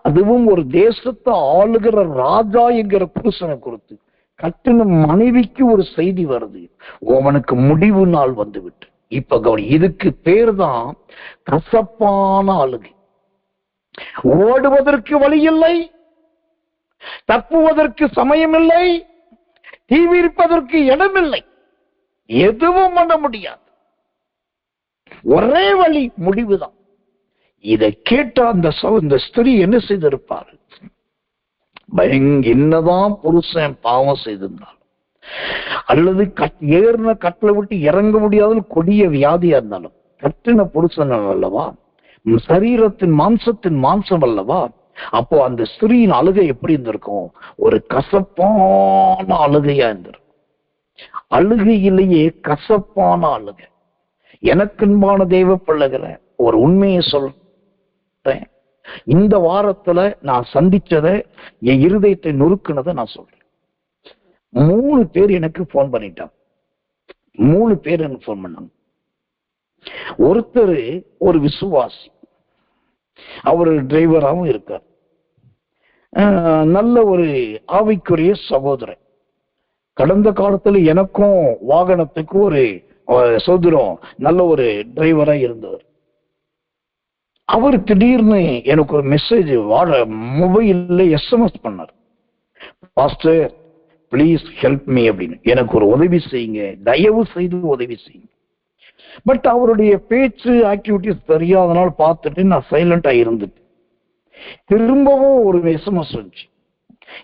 அதுவும் ஒரு தேசத்தை ஆளுகிற ராஜா என்கிற புருஷனை குறித்து கட்டின மனைவிக்கு ஒரு செய்தி வருது, அவனுக்கு முடிவு நாள் வந்து விட்டு. இப்ப கவனி, இதுக்கு பேர் தான் கசப்பான அழுகை. ஓடுவதற்கு வழி இல்லை, தப்புவதற்கு சமயம் இல்லை, தீவிரிப்பதற்கு இடமில்லை, எதுவும் பண்ண முடியாது. ஒரே வழி முடிவுதான். இதை கேட்ட அந்த ஸ்திரீ என்ன செய்திருப்பார்? என்னதான் புருஷன் பாவம் செய்திருந்தாலும், அல்லது ஏறின கட்டில விட்டு இறங்க முடியாத கொடிய வியாதியா இருந்தாலும், கட்டின புருஷன் அல்லவா, சரீரத்தின் மாம்சத்தின் மாம்சம் அல்லவா, அப்போ அந்த ஸ்திரீயின் அழுகை எப்படி இருந்திருக்கும்? ஒரு கசப்பான அழுகையா இருந்திருக்கும். அழுகையிலேயே கசப்பான அழுகை. எனக்கன்பான தெய்வ பிள்ளைகளை ஒரு உண்மையை சொல்றேன். இந்த வாரத்துல நான் சந்திச்சதை, என் இருதயத்தை நொறுக்குனதை நான் சொல்றேன். 3 பேர் எனக்கு போன் பண்ணிட்டாங்க. 3 பேர் எனக்கு போன் பண்ணாங்க. ஒருத்தர் ஒரு விசுவாசி, அவர் டிரைவராகவும் இருக்கார், நல்ல ஒரு ஆவிக்குரிய சகோதரன். கடந்த காலத்துல எனக்கும் வாகனத்துக்கும் ஒரு சோதரம், நல்ல ஒரு டிரைவரா இருந்தவர். அவர் திடீர்னு எனக்கு ஒரு மெசேஜ் மொபைல்ல SMS பண்ணார், பாஸ்டர் பிளீஸ் ஹெல்ப் மீ அப்படின்னு, எனக்கு ஒரு உதவி செய்யுங்க, தயவு செய்து உதவி செய்யுங்க. பட் அவருடைய பேச்சு ஆக்டிவிட்டிஸ் தெரியாதனால பார்த்துட்டு நான் சைலண்டா இருந்துட்டு, திரும்பவும் ஒரு SMS வந்துச்சு,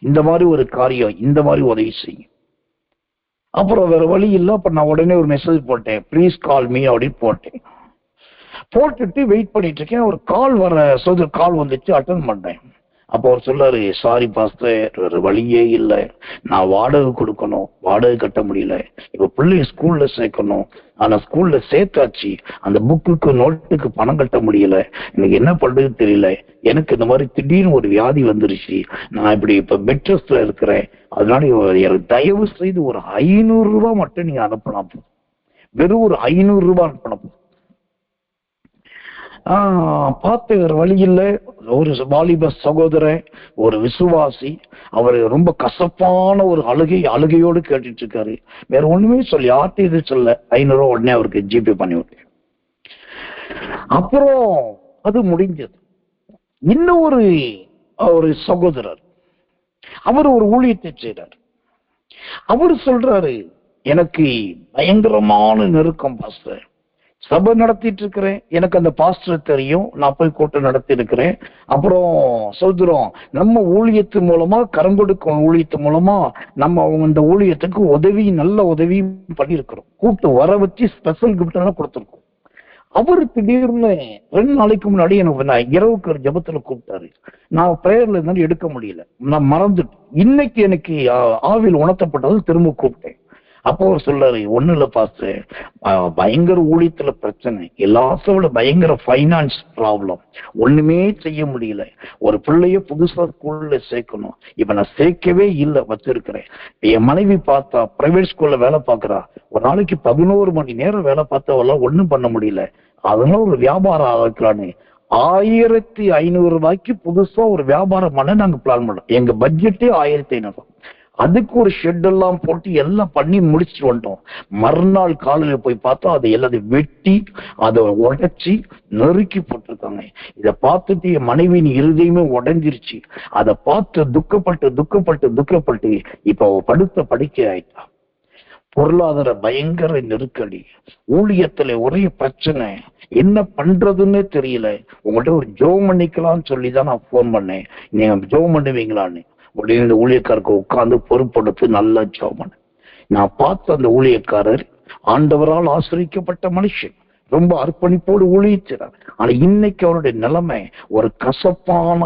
இந்த மாதிரி ஒரு காரியம், இந்த மாதிரி உதவி செய்யுங்க. அப்புறம் வேற வழி இல்லை. அப்ப நான் உடனே ஒரு மெசேஜ் போட்டேன், ப்ளீஸ் கால் மீ அப்படின்னு போட்டேன். போட்டுட்டு வெயிட் பண்ணிட்டு இருக்கேன். ஒரு கால் கால் வந்துச்சு, அட்டன் பண்றேன். அப்போ அவர் சொல்லாரு, சாரி பாஸ்டர், ஒரு வழியே இல்லை, நான் வாடகை கொடுக்கணும், வாடகை கட்ட முடியல, இப்ப பிள்ளைய ஸ்கூல்ல சேர்க்கணும், ஆனா ஸ்கூல்ல சேர்த்தாச்சு, அந்த புக்குக்கு நோட்டுக்கு பணம் கட்ட முடியல, எனக்கு என்ன பண்றதுன்னு தெரியல, எனக்கு இந்த மாதிரி திடீர்னு ஒரு வியாதி வந்துருச்சு, நான் இப்படி இப்ப பெட் ரெஸ்ட்ல இருக்கிறேன், அதனால எனக்கு தயவு செய்து ஒரு 500 ரூபாய் மட்டும் நீங்க அனுப்பலாம், வெறும் ஒரு 500 ரூபாய் அனுப்பணும். பார்த்து வேற வழி இல்லை. ஒரு வாலிப சகோதரன், ஒரு விசுவாசி, அவர் ரொம்ப கசப்பான ஒரு அழுகையோடு கேட்டுட்டு இருக்காரு. வேற ஒண்ணுமே சொல்லி யார்கிட்ட இது சொல்ல, 500 ரூபாய் உடனே அவருக்கு ஜிபே பண்ணி விட்டேன். அப்புறம் அது முடிஞ்சது. இன்னும் ஒரு சகோதரர், அவர் ஒரு ஊழியத்தை செய்றார். அவர் சொல்றாரு, எனக்கு பயங்கரமான நெருக்கம் பாஸ்டர், சபை நடத்திட்டு இருக்கிறேன், எனக்கு அந்த பாஸ்டர் தெரியும், நான் போய் கூட்டம் நடத்தி இருக்கிறேன். அப்புறம் சொல்றோம், நம்ம ஊழியத்து மூலமா, கரம் கொடுக்கும் ஊழியத்து மூலமா நம்ம அவங்க இந்த ஊழியத்துக்கு நல்ல உதவி பண்ணியிருக்கிறோம், கூட்டம் வர வச்சு ஸ்பெஷல் கிஃப்ட் எல்லாம் கொடுத்துருக்கோம். அவரு திடீர்னு 2 நாளைக்கு முன்னாடி எனக்கு நான் இரவுக்கு ஒரு ஜபத்துல கூப்பிட்டாரு. நான் பிரேயர்ல இருந்தாலும் எடுக்க முடியல, நான் மறந்துட்டு, இன்னைக்கு எனக்கு ஆவியில் உணர்த்தப்பட்டது, திரும்ப கூப்பிட்டேன். அப்போ அவர் சொல்றாரு, ஒண்ணு இல்ல பாஸ்டர், பயங்கர ஊழியத்துல பிரச்சனை, எல்லாத்தோட பயங்கர பைனான்ஸ் ப்ராப்ளம், ஒண்ணுமே செய்ய முடியல, ஒரு பிள்ளைய புதுசா ஸ்கூல்ல சேர்க்கணும், இப்ப நான் சேர்க்கவே இல்லை, வச்சிருக்கிறேன். என் மனைவி பார்த்தா பிரைவேட் ஸ்கூல்ல வேலை பார்க்கறா, ஒரு நாளைக்கு 11 மணி நேரம் வேலை பார்த்தவெல்லாம் ஒண்ணும் பண்ண முடியல, அதனால ஒரு வியாபாரம் ஆரம்பிக்கலான்னு 1500 ரூபாய்க்கு புதுசா ஒரு வியாபாரம் பண்ண நாங்க பிளான் பண்ணோம். எங்க பட்ஜெட்டே 1500. அதுக்கு ஒரு ஷெட் எல்லாம் போட்டு எல்லாம் பண்ணி முடிச்சுட்டு வந்துட்டோம். மறுநாள் காலையில போய் பார்த்தா அதை எல்லாத்தையும் வெட்டி அதை உடைச்சி நறுக்கி போட்டிருக்காங்க. இதை பார்த்துட்டு என் மனைவியின் இருதயமே உடைஞ்சிருச்சு. அதை பார்த்து துக்கப்பட்டு இப்ப படுத்த படுக்கை ஆயிட்டா. பொருளாதார பயங்கர நெருக்கடி, ஊழியத்துல ஒரே பிரச்சனை, என்ன பண்றதுன்னு தெரியல. உங்கள்கிட்ட ஒரு ஜெபம் பண்ணிக்கலாம்னு சொல்லிதான் நான் போன் பண்ணேன். நீங்க ஜெபம் பண்ணுவீங்களான்னு. உடனே இந்த ஊழியக்காரருக்கு உட்கார்ந்து பொறுப்படுத்து நல்லா ஜெபம் பண்ண. நான் பார்த்த அந்த ஊழியக்காரர் ஆண்டவரால் ஆசிரியக்கப்பட்ட மனுஷன், ரொம்ப அர்ப்பணிப்போடு ஊழியக்கிறார். ஆனா இன்னைக்கு அவருடைய நிலைமை ஒரு கசப்பான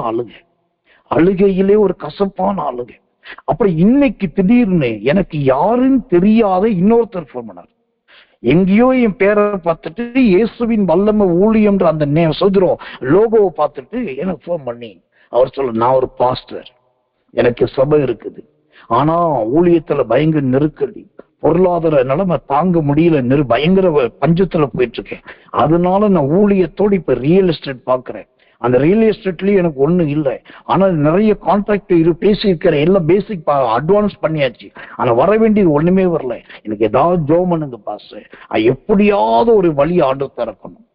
அழுகையிலே ஒரு கசப்பான அழுகை. அப்புறம் இன்னைக்கு திடீர்னு எனக்கு யாருன்னு தெரியாத இன்னொருத்தர் போன் பண்ணார். எங்கேயோ என் பேரை பார்த்துட்டு இயேசுவின் வல்லமை ஊழியம்ன்ற அந்த சொல்றோம் லோகோவை பார்த்துட்டு எனக்கு போன் பண்ணி அவர் சொல்ல, நான் ஒரு பாஸ்டர், எனக்கு சபை இருக்குது, ஆனா ஊழியத்துல பயங்கர நெருக்கடி, பொருளாதார நிலைமை தாங்க முடியல, பயங்கர பஞ்சத்துல போயிட்டு இருக்கேன். அதனால நான் ஊழியத்தோடு இப்ப ரியல் எஸ்டேட் பாக்குறேன். அந்த ரியல் எஸ்டேட்லயும் எனக்கு ஒண்ணு இல்லை, ஆனா நிறைய கான்ட்ராக்ட் பேசியிருக்கிற எல்லாம் பேசிக் அட்வான்ஸ் பண்ணியாச்சு, ஆனா வர வேண்டியது ஒண்ணுமே வரல. எனக்கு ஏதாவது ஜெபம் பண்ணுங்க பாஸ்டர், எப்படியாவது ஒரு வழி ஆர்டர் திறக்கணும்.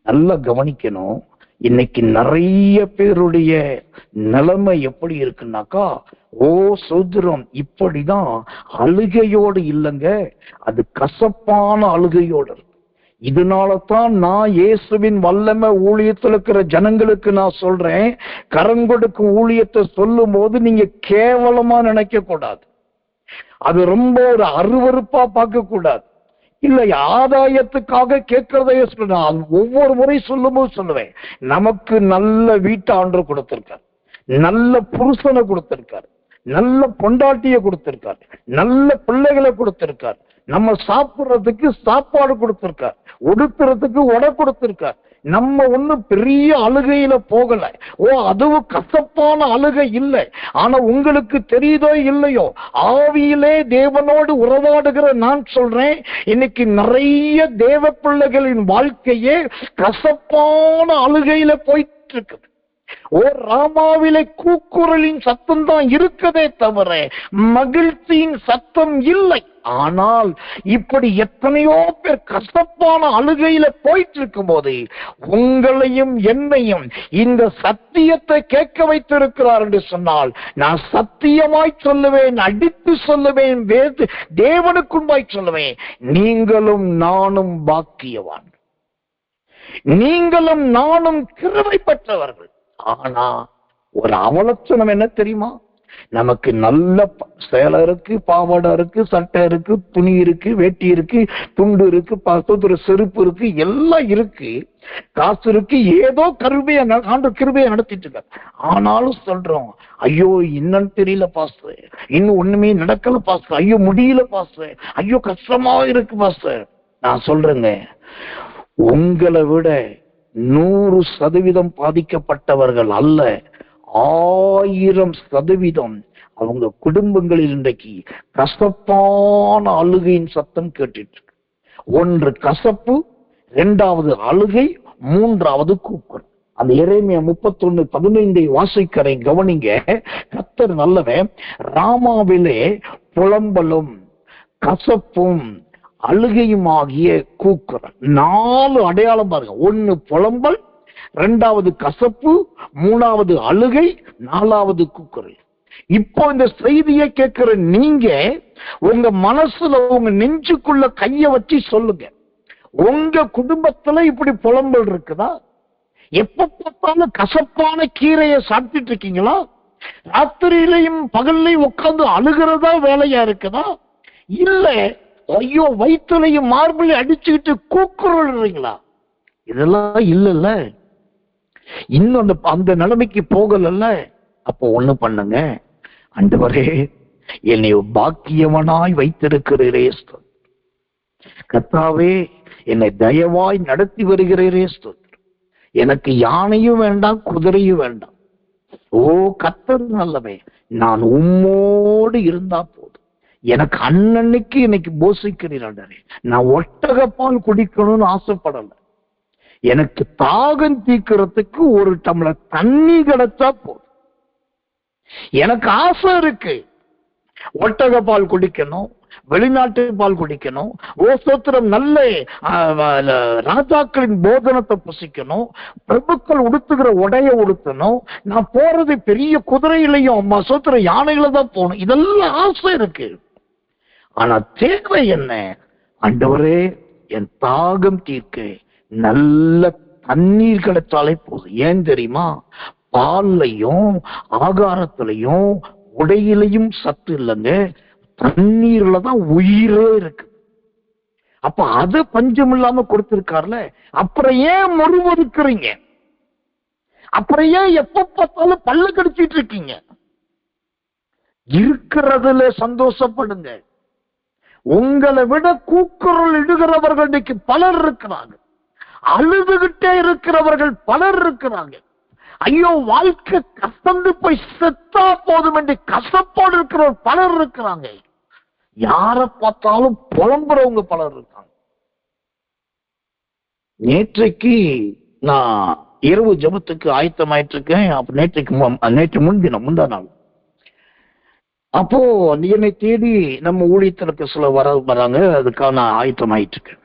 நல்லா கவனிக்கணும். இன்னைக்கு நிறைய பேருடைய நிலைமை எப்படி இருக்குன்னாக்கா, சோதரம் இப்படிதான் அழுகையோடு இல்லைங்க, அது கசப்பான அழுகையோடு இருக்கு. இதனாலதான் நான் இயேசுவின் வல்லமை ஊழியத்தில் இருக்கிற ஜனங்களுக்கு நான் சொல்றேன், கரங்கொடுக்கும் ஊழியத்தை சொல்லும் போது நீங்க கேவலமா நினைக்க கூடாது, அது ரொம்ப ஒரு அருவருப்பா பார்க்க கூடாது. இல்லை ஆதாயத்துக்காக கேட்கிறதையே சொல்றேன். ஒவ்வொரு முறை சொல்லும் போது சொல்லுவேன், நமக்கு நல்ல வீட்டை ஆண்டவர் கொடுத்திருக்கார், நல்ல புருஷனை கொடுத்திருக்கார், நல்ல பொண்டாட்டிய கொடுத்திருக்கார், நல்ல பிள்ளைகளை கொடுத்திருக்கார், நம்ம சாப்பிடுறதுக்கு சாப்பாடு கொடுத்திருக்கார், உடுத்துறதுக்கு உடை கொடுத்திருக்கார். நம்ம ஒண்ணு பெரிய அழுகையில போகல. அதுவும் கசப்பான அழுகை இல்லை. ஆனா உங்களுக்கு தெரியுதோ இல்லையோ, ஆவியிலே தேவனோடு உறவாடுகிற நான் சொல்றேன், இன்னைக்கு நிறைய தேவ பிள்ளைகளின் வாழ்க்கையே கசப்பான அழுகையில போயிட்டு இருக்குது. ராமாவிலே கூக்குரலின் சத்தம் தான் இருக்கதே தவிர மகிழ்ச்சியின் சத்தம் இல்லை. ஆனால் இப்படி எத்தனையோ பேர் கசப்பான அழுகையில போயிட்டு இருக்கும் போது உங்களையும் என்னையும் இந்த சத்தியத்தை கேட்க வைத்திருக்கிறார் என்று சொன்னால், நான் சத்தியமாய் சொல்லுவேன், அடித்து சொல்லுவேன், தேவனுக்குள்ளாய் சொல்லுவேன், நீங்களும் நானும் பாக்கியவான், நீங்களும் நானும் கிருபை பெற்றவர்கள். ஆனா ஒரு அவலட்சணம் என்ன தெரியுமா? நமக்கு நல்ல சேலை இருக்கு, பாவாடை இருக்கு, சட்டை இருக்கு, துணி இருக்கு, வேட்டி இருக்கு, துண்டு இருக்கு, செருப்பு இருக்கு, எல்லாம் இருக்கு, காசு இருக்கு, ஏதோ கிருபையை நடத்திட்டு இருக்க. ஆனாலும் சொல்றோம், ஐயோ இன்னும் தெரியல பாஸ்டர், இன்னும் ஒண்ணுமே நடக்கல பாஸ்டர், ஐயோ முடியல பாஸ்டர், ஐயோ கஷ்டமா இருக்கு பாஸ்டர். நான் சொல்றேங்க, உங்களை விட 100% பாதிக்கப்பட்டவர்கள் அல்ல, 1000% அவங்க குடும்பங்களில் இன்றைக்கு கசப்பான அழுகையின் சத்தம் கேட்டுட்டு இருக்கு. ஒன்று கசப்பு, 2வது அழுகை, 3வது கூக்குரல். அந்த எரேமியா 31:15 வாசிக்கிறேன், கவனிங்க. கர்த்தர் நல்லவன். ராமாவிலே புலம்பலும் கசப்பும் அழுகையும் ஆகிய கூக்குரல். 4 அடையாளம் பாருங்க. 1 புலம்பல், 2வது கசப்பு, 3வது அழுகை, 4வது கூக்குரல். இப்போ இந்த செய்தியை கேட்கிற நீங்க உங்க மனசுல உங்க நெஞ்சுக்குள்ள கைய வச்சு சொல்லுங்க, உங்க குடும்பத்துல இப்படி புலம்பல் இருக்குதா? எப்ப பார்த்தாலும் கசப்பான கீரையை சாப்பிட்டுட்டு இருக்கீங்களா? ராத்திரியிலையும் பகல்லையும் உட்கார்ந்து அழுகிறதா வேலையா இருக்குதா? இல்ல ஐயோ வயிற்றுலையும் மார்பிளையும் அடிச்சுக்கிட்டு கூக்குறீங்களா? இதெல்லாம் இல்லல்ல. இன்னும் அந்த நிலைமைக்கு போகலல்ல. அப்போ ஒண்ணு பண்ணுங்க, ஆண்டவரே என்னை பாக்கியவனாய் வைத்திருக்கிறீரே, கர்த்தாவே என்னை தயவாய் நடத்தி வருகிறீரே, எனக்கு யானையும் வேண்டாம், குதிரையும் வேண்டாம். கர்த்தர் நல்லவே, நான் உம்மோடு இருந்தா போதும். எனக்கு அன்னன்னைக்கு இன்னைக்கு போஷிக்கிறீரே, நான் ஒட்டகப்பால் குடிக்கணும்னு ஆசைப்படல. எனக்கு தாகம் தீக்கிறதுக்கு ஒரு டம்ளர் தண்ணி கிடைச்சா போதும். எனக்கு ஆசை இருக்கு, ஒட்டக பால் குடிக்கணும், வெளிநாட்டு பால் குடிக்கணும், ஸ்தோத்திரம், நல்ல ராஜாக்களின் போதனத்தை புசிக்கணும், பிரபுக்கள் உடுத்துகிற உடைய உடுத்தணும், நான் போறது பெரிய குதிரையிலையும் ஸ்தோத்திரம் யானையில தான் போகணும். இதெல்லாம் ஆசை இருக்கு. ஆனா தேவை என்ன? ஆண்டவரே, என் தாகம் தீர்க்க நல்ல தண்ணீர் கிடைச்சாலே போதும். ஏன் தெரியுமா? பால்லையும் ஆகாரத்திலையும் உடையிலையும் சத்து இல்லைங்க, தண்ணீர்ல தான் உயிரே இருக்கு. அப்ப அது பஞ்சம் இல்லாம கொடுத்திருக்காருல, அப்புறம் ஏன் முழுவதுக்குறீங்க? அப்புறம் ஏன் எப்ப பார்த்தாலும் பல்ல கடிச்சிட்டு இருக்கீங்க? இருக்கிறதுல சந்தோஷப்படுங்க. உங்களை விட கூக்குரல் இடுகிறவர்கள் இன்னைக்கு பலர் இருக்கிறாங்க. அழுதுகிட்டே இருக்கிறவர்கள் பலர் இருக்கிறாங்க. ஐயோ, வாழ்க்கை கசந்து போய் செத்தா போதும் என்று கசப்போடு இருக்கிற பலர் இருக்கிறாங்க. யார பார்த்தாலும் புலம்புறவங்க பலர் இருக்காங்க. நேற்றைக்கு நான் இரவு ஜெபத்துக்கு ஆயத்தமாயிட்டு இருக்கேன். நேற்று முன்தினம் முந்தா நாள் அப்போ என்னை தேடி நம்ம ஊழியத்திற்கு சில வராங்க. அதுக்காக நான் ஆயத்தமாயிட்டு இருக்கேன்.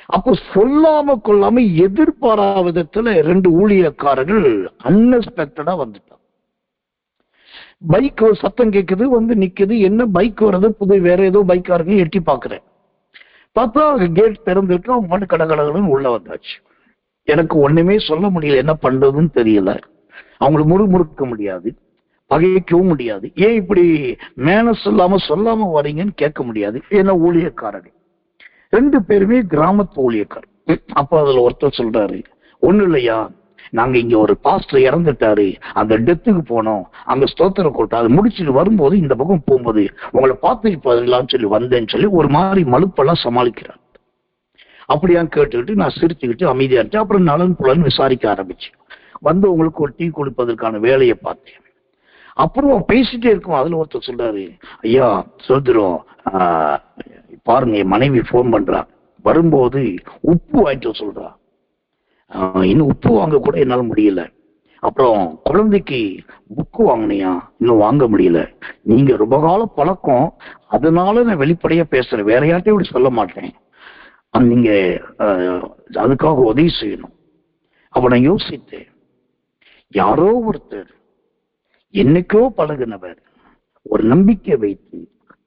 அப்போ சொல்லாம கொள்ளாம எதிர்பாராத விதத்துல 2 ஊழியக்காரர்கள் அன்எக்ஸ்பெக்டடா வந்துட்டாங்க. பைக் சத்தம் கேட்குது, வந்து நிக்குது. என்ன பைக் வர்றது? புது வேற ஏதோ பைக்காரங்க. எட்டி பாக்குறேன், பார்த்தா கேட் திறந்துருக்கு. அவங்க மட்டும் கடகடன்னு உள்ள வந்தாச்சு. எனக்கு ஒண்ணுமே சொல்ல முடியல, என்ன பண்றதுன்னு தெரியல. அவங்களுக்கு முறுமுறுக்க முடியாது, பகைக்கவும் முடியாது. ஏன் இப்படி மேனஸ் சொல்லாம வரீங்கன்னு கேட்க முடியாது. ஏன்னா ஊழியக்காரர்கள் 2 பேருமே கிராமத்து ஊழியக்காரர். அப்ப அதுல ஒருத்தர் சொல்றாரு, ஒண்ணு இல்லையா, நாங்க இங்க ஒரு பாஸ்டர் இறந்துட்டாரு, அந்த டெத்துக்கு போனோம், அங்க ஸ்தோத்திரம் கூட்டம் அது முடிச்சுட்டு வரும்போது இந்த பக்கம் போகும்போது உங்களை பார்த்துட்டு போயிடலாம்னு சொல்லி வந்தேன்னு சொல்லி ஒரு மாதிரி மலுப்பெல்லாம் சமாளிக்கிறார். அப்படியா கேட்டுக்கிட்டு நான் சிரிச்சுக்கிட்டு அமைதியா இருந்துச்சு. அப்புறம் நலன் புலன் விசாரிக்க ஆரம்பிச்சு வந்து உங்களுக்கு ஒரு டீ கொடுப்பதற்கான வேலையை பார்த்தேன். அப்புறம் பேசிட்டே இருக்கும். அதுல ஒருத்தர் சொல்றாரு, ஐயா சொல்றோம், பாருங்க, என் மனைவி போன் பண்றா, வரும்போது உப்பு வாங்கிட்டு சொல்றா, இன்னும் உப்பு வாங்க கூட என்னால முடியல. அப்புறம் குழந்தைக்கு புக்கு வாங்கினியா, இன்னும் வாங்க முடியல. நீங்க ரொம்ப கால பழக்கம், அதனால நான் வெளிப்படையா பேசுறேன், வேற யார்ட்டையும் இப்படி சொல்ல மாட்டேன். நீங்க அதுக்காக உதவி செய்யணும். அப்ப நான் யோசித்தேன், யாரோ ஒருத்தர் என்னைக்கோ பழகினவர் ஒரு நம்பிக்கை வைத்து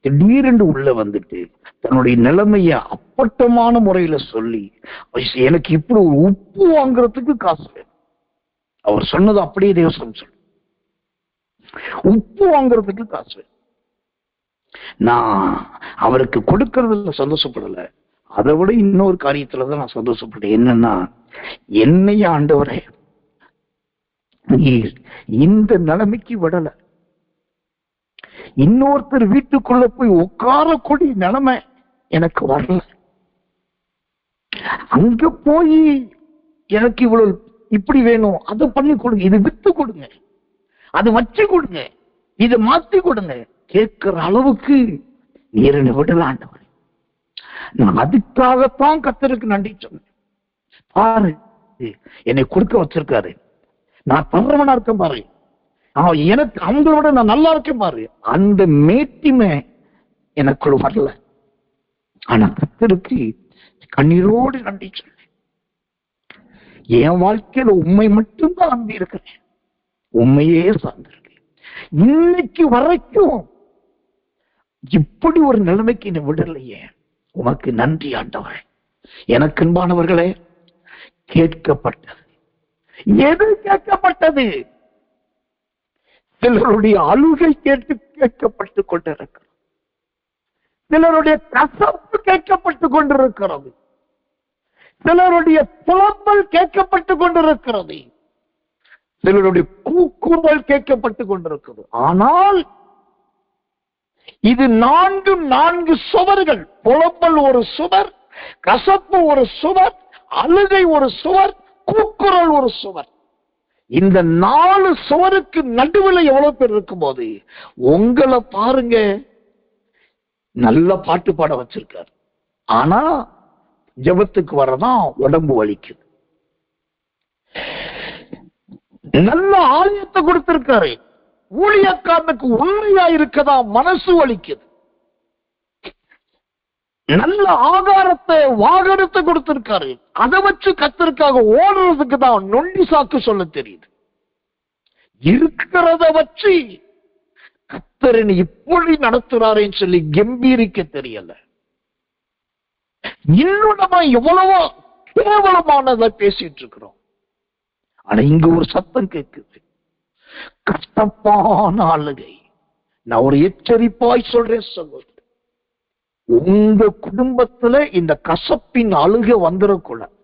திடீரென்று உள்ள வந்துட்டு தன்னுடைய நிலைமைய அப்பட்டமான முறையில சொல்லி, எனக்கு இப்படி ஒரு உப்பு வாங்குறதுக்கு காசு வேணும். அவர் சொன்னது அப்படியே தேவசம் சொல்லு, உப்பு வாங்குறதுக்கு காசு வேணும். நான் அவருக்கு கொடுக்கறதுல சந்தோஷப்படல, அதை விட இன்னொரு காரியத்துலதான் நான் சந்தோஷப்பட்டேன். என்னன்னா, என்னைய ஆண்டவரே நீர் இந்த நிலைமைக்கு விடல, இன்னொருத்தர் வீட்டுக்குள்ள போய் உட்காரக்கூடிய நிலைமை எனக்கு வரல. அங்க போய் எனக்கு இவ்வளவு இப்படி வேணும், அதை பண்ணி கொடுங்க, இது வித்து கொடுங்க, அது வச்சு கொடுங்க, இதை மாத்தி கொடுங்க, கேட்கிற அளவுக்கு நீர் என்னை விடலாண்டவர். நான் அதுக்காகத்தான் கர்த்தருக்கு நன்றி சொன்னேன். பாரு, என்னை கொடுக்க வச்சிருக்காரு, நான் தர்றவனா இருக்கேன் பாரு, எனக்கு அவங்கள விட நான் நல்லா இருக்கேன் பாரு, அந்த மேட்டிமை எனக்குள்ள வரல. ஆனா கர்த்தருக்கு கண்ணீரோடு நன்றி சொன்னேன். என் வாழ்க்கையில உண்மை மட்டும்தான் நம்பி இருக்கிறேன், உண்மையே சார்ந்திருக்கேன். இன்னைக்கு வரைக்கும் இப்படி ஒரு நிலைமைக்கு என்னை விடலையே, உனக்கு நன்றி ஆண்டவரே. எனக்கு அன்பானவர்களே, கேட்கப்பட்டது எது கேட்கப்பட்டது? சிலருடைய அழுகை கேட்கப்பட்டு கொண்டிருக்கிறது, சிலருடைய கசப்பு கேட்கப்பட்டு கொண்டிருக்கிறது, சிலருடைய புலம்பல் கேட்கப்பட்டு கொண்டிருக்கிறது, சிலருடைய கூக்குரல் கேட்கப்பட்டு கொண்டிருக்கிறது. ஆனால் இது 4 சுவர்கள். புலம்பல் ஒரு சுவர், கசப்பு ஒரு சுவர், அழுகை ஒரு சுவர், கூக்குரல் ஒரு சுவர். இந்த 4 சுவருக்கு நடுவில் எவ்வளவு பேர் இருக்கும் போது உங்களை பாருங்க, நல்ல பாட்டு பாட வச்சிருக்காரு, ஆனா ஜெபத்துக்கு வரதான் உடம்பு வலிக்குது. நல்ல ஆலயத்தை கொடுத்திருக்காரு, ஊழியக்காரனுக்கு உண்மையா இருக்கதா மனசு வலிக்குது. நல்ல ஆகாரத்தை வாகனத்தை கொடுத்திருக்காரு, அதை வச்சு கர்த்தருக்காக ஓடுறதுக்கு தான் நொண்டி சாக்கு சொல்ல தெரியுது. இருக்கிறத வச்சு கர்த்தர் இப்படி நடத்துறாருன்னு சொல்லி கம்பீரிக்க தெரியல. இன்னும் நம்ம எவ்வளவோ கேவலமானதை பேசிட்டு இருக்கிறோம். ஆனா இங்க ஒரு சத்தம் கேட்குது, கஷ்டப்பான ஆளுகை. நான் ஒரு எச்சரிப்பாய் சொல்றேன் சொல்வது, உங்க குடும்பத்துல இந்த கசப்பின் அழுகை வந்துடக்கூடாது.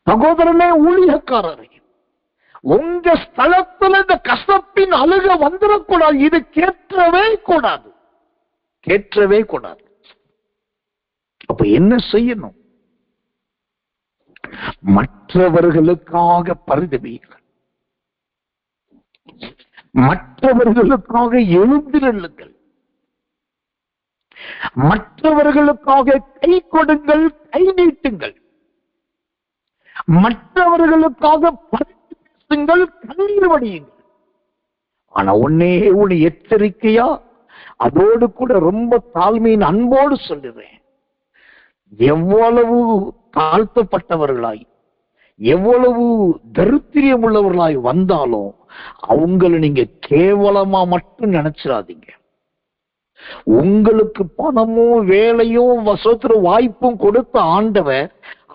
சகோதரனே, ஊழியக்காரரே, உங்க ஸ்தலத்துல இந்த கசப்பின் அழுகை வந்துடக்கூடாது. இது கேட்கவே கூடாது, கேட்கவே கூடாது. அப்ப என்ன செய்யணும்? மற்றவர்களுக்காக பரிதபியுங்கள், மற்றவர்களுக்காக எழுந்திருளுங்கள், மற்றவர்களுக்காக கை கொடுங்கள், கை நீட்டுங்கள், மற்றவர்களுக்காக பேசுங்கள், கண்ணீர் வடியுங்கள். ஆனா ஒன்னே ஒண்ணு எச்சரிக்கையா, அதோடு கூட ரொம்ப தாழ்மையின் அன்போடு சொல்லுறேன், எவ்வளவு தாழ்த்தப்பட்டவர்களாய் எவ்வளவு தரித்திரியம் உள்ளவர்களாய் வந்தாலும் அவங்களை நீங்க கேவலமா மட்டும் நினைச்சிடாதீங்க. உங்களுக்கு பணமும் வேலையும் வசத்திர வாய்ப்பும் கொடுத்த ஆண்டவர்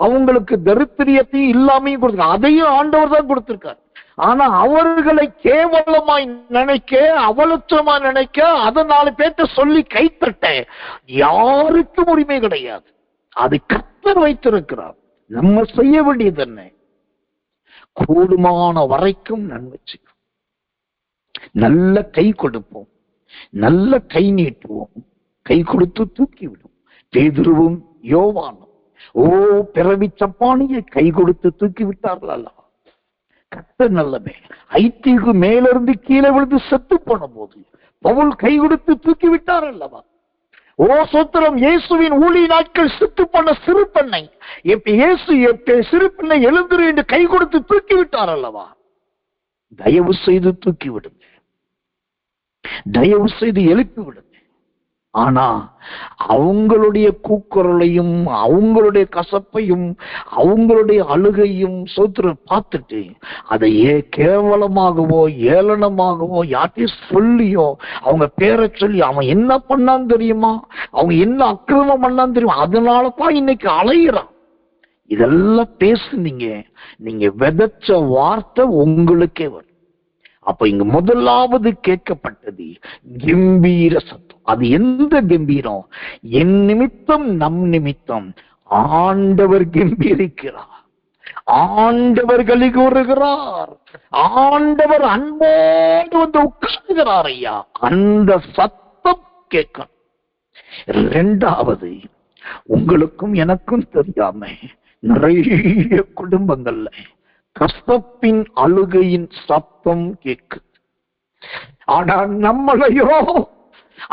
அவங்களுக்கு தரித்திரியத்தையும் இல்லாமையும் கொடுத்திருக்காரு. அதையும் ஆண்டவர் தான் கொடுத்திருக்காரு. ஆனா அவர்களை கேவலமாய் நினைக்க, அவலட்சமா நினைக்க, அதை 4 பேர்ட்ட சொல்லி கைத்தட்ட யாருக்கும் உரிமை கிடையாது. அது கர்த்தர் வைத்திருக்கிறார். நம்ம செய்ய வேண்டியது என்ன? கூடுமான வரைக்கும் நன்மை செய்வோம், நல்ல கை கொடுப்போம், நல்ல கை நீட்டுவோம், கை கொடுத்து தூக்கி விடும். பேதுருவும் யோவானும் பிறவி சப்பானியை கை கொடுத்து தூக்கி விட்டார்கள் அல்லவா? கர்த்தர் நல்லவே. ஐத்திக்கு மேலிருந்து கீழே விழுந்து செத்து போன போது பவுல் கை கொடுத்து தூக்கி விட்டார் அல்லவா? சோத்திரம். இயேசுவின் ஊழிய நாட்கள் செத்து போன சிறு பெண்ணை சிறு பெண்ணை எழுந்துரு என்று கை கொடுத்து தூக்கி விட்டார் அல்லவா? தயவு செய்து தூக்கி விடுங்க, தயவு செய்து எழுப்பி விடுங்க. ஆனா அவங்களுடைய கூக்குரலையும் அவங்களுடைய கசப்பையும் அவங்களுடைய அழுகையும் சோத்திரம் பார்த்துட்டு அதை கேவலமாகவோ ஏளனமாகவோ யார்ட்டையும் சொல்லியோ அவங்க பேரை சொல்லி அவன் என்ன பண்ணான்னு தெரியுமா, அவங்க என்ன அக்கிரமம் பண்ணான்னு தெரியுமா, அதனாலதான் இன்னைக்கு அலையிறான். இதெல்லாம் பேசுனீங்க, நீங்க விதைச்ச வார்த்தை உங்களுக்கே வரும். அப்ப இங்க முதலாவது கேட்கப்பட்டது கம்பீர சத்தம். அது எந்த கம்பீரம்? என் நிமித்தம் நம் நிமித்தம் ஆண்டவர் கம்பீரிக்கிறார், ஆண்டவர் களி கூறுகிறார், ஆண்டவர் அன்போடு வந்து உட்கார்கிறார். ஐயா, அந்த சத்தம் கேட்கணும். 2வது, உங்களுக்கும் எனக்கும் தெரியாம நிறைய குடும்பங்கள்ல கசப்பின் அழுகையின் சத்தம் கேட்குது. ஆனா நம்மளையோ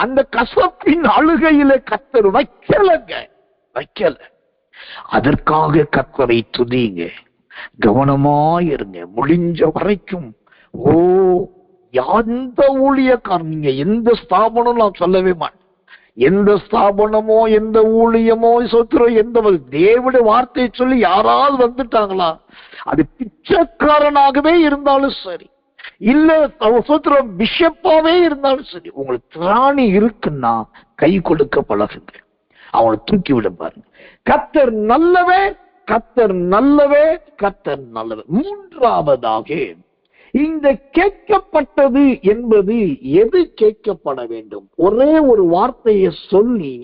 அந்த கசப்பின் அழுகையில கர்த்தர் வைக்கலங்க, வைக்கல. அதற்காக கர்த்தரை துதிங்க, கவனமாயிருங்க. முடிஞ்ச வரைக்கும் எந்த ஊழியக்காரன், நீங்க எந்த ஸ்தாபனம் நான் சொல்லவே மாட்டேன், எந்த ஸ்தாபனமோ எந்த ஊழியமோ சொத்துறோம், எந்த தேவனுடைய வார்த்தையை சொல்லி யாராவது வந்துட்டாங்களா, அது பிச்சைக்காரனாகவே இருந்தாலும் சரி, இல்ல சொத்துறோம் பிஷப்பாவே இருந்தாலும் சரி, உங்களுக்கு திராணி இருக்குன்னா கை கொடுக்க பழகுங்க, அவனை தூக்கி விட பாருங்க. கர்த்தர் நல்லவே, கர்த்தர் நல்லவே, கர்த்தர் நல்லவே. 3வதாக, இந்த கேட்கப்பட்டது என்பது எது கேட்கப்பட வேண்டும்? ஒரே ஒரு வார்த்தையை சொல்லி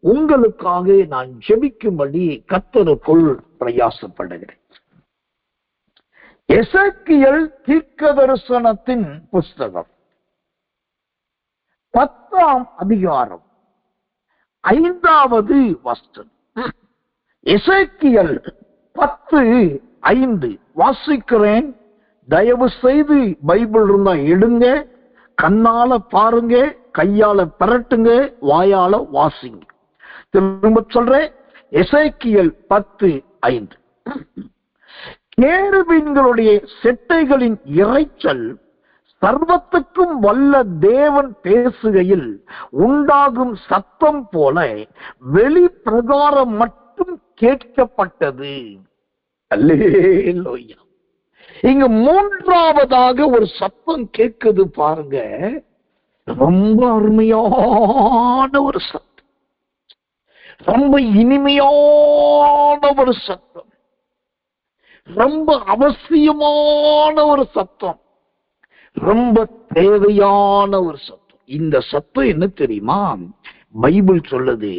உங்களுக்காக நான் ஜெபிக்கும்படி கர்த்தருக்குள் பிரயாசப்படுகிறேன். எசேக்கியேல் தீர்க்கதரிசனத்தின் புஸ்தகம் 10ஆம் அதிகாரம் 5வது வசனம். எசேக்கியேல் 10:5 வாசிக்கிறேன். தயவு செய்து பைபிள் இருந்தா எடுங்க, கண்ணால பாருங்க, கையால பிரட்டுங்க, வாயால வாசிங்க. திரும்ப சொல்றேன், எசேக்கியேல் 10:5. கேருபீன்களுடைய செட்டைகளின் இரைச்சல் சர்வத்துக்கும் வல்ல தேவன் பேசுகையில் உண்டாகும் சத்தம் போல வெளிப்பிரகாரம் மட்டும் கேட்கப்பட்டது. அல்லேலூயா. இங்க மூன்றாவதாக ஒரு சத்தம் கேட்குது பாருங்க. ரொம்ப அருமையான ஒரு சத்தம், ரொம்ப இனிமையான ஒரு சத்தம், ரொம்ப அவசியமான ஒரு சத்தம், ரொம்ப தேவையான ஒரு சத்தம். இந்த சத்தம் என்ன தெரியுமா? பைபிள் சொல்லுது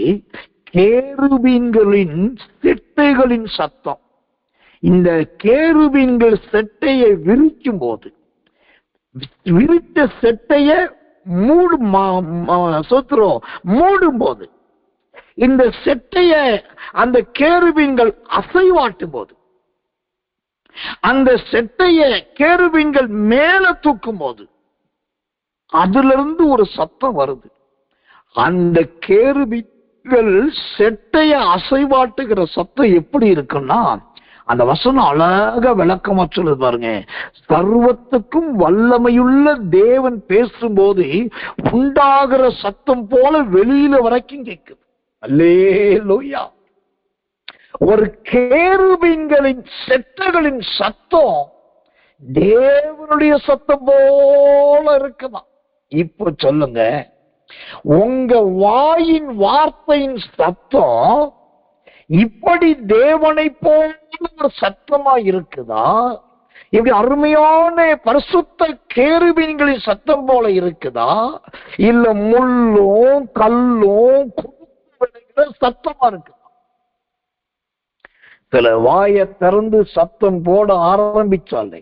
கேருபீன்களின் செட்டைகளின் சத்தம். இந்த கேருபீன்கள் செட்டையை விரிக்கும் போது, விரித்த செட்டைய மூடும் போது, இந்த செட்டைய அந்த கேருபீன்கள் அசைவாட்டும் போது, அந்த செட்டைய கேருபீன்கள் மேல தூக்கும் போது அதுல இருந்து ஒரு சத்தம் வருது. அந்த கேருபீன்கள் செட்டைய அசைவாட்டுகிற சத்தம் எப்படி இருக்குன்னா, அந்த வசனம் அழகா விளக்கமா சொல்லுது பாருங்க. சர்வத்துக்கும் வல்லமையுள்ள தேவன் பேசும்போது உண்டாகிற சத்தம் போல வெளியில வரைக்கும் கேட்குது. அல்லேலூயா. ஒரு கேருபீன்களின் செட்டைகளின் சத்தம் தேவனுடைய சத்தம் போல இருக்குமா? இப்ப சொல்லுங்க, உங்க வாயின் வார்த்தையின் சத்தம் இப்படி தேவனை போல ஒரு சத்தமா இருக்குதா? இப்படி அருமையான பரிசுத்த கேருபீன்களின் சத்தம் போல இருக்குதா? இல்ல முள்ளும் கல்லும் சத்தமா இருக்கு? சில வாயை திறந்து சத்தம் போட ஆரம்பிச்சாலே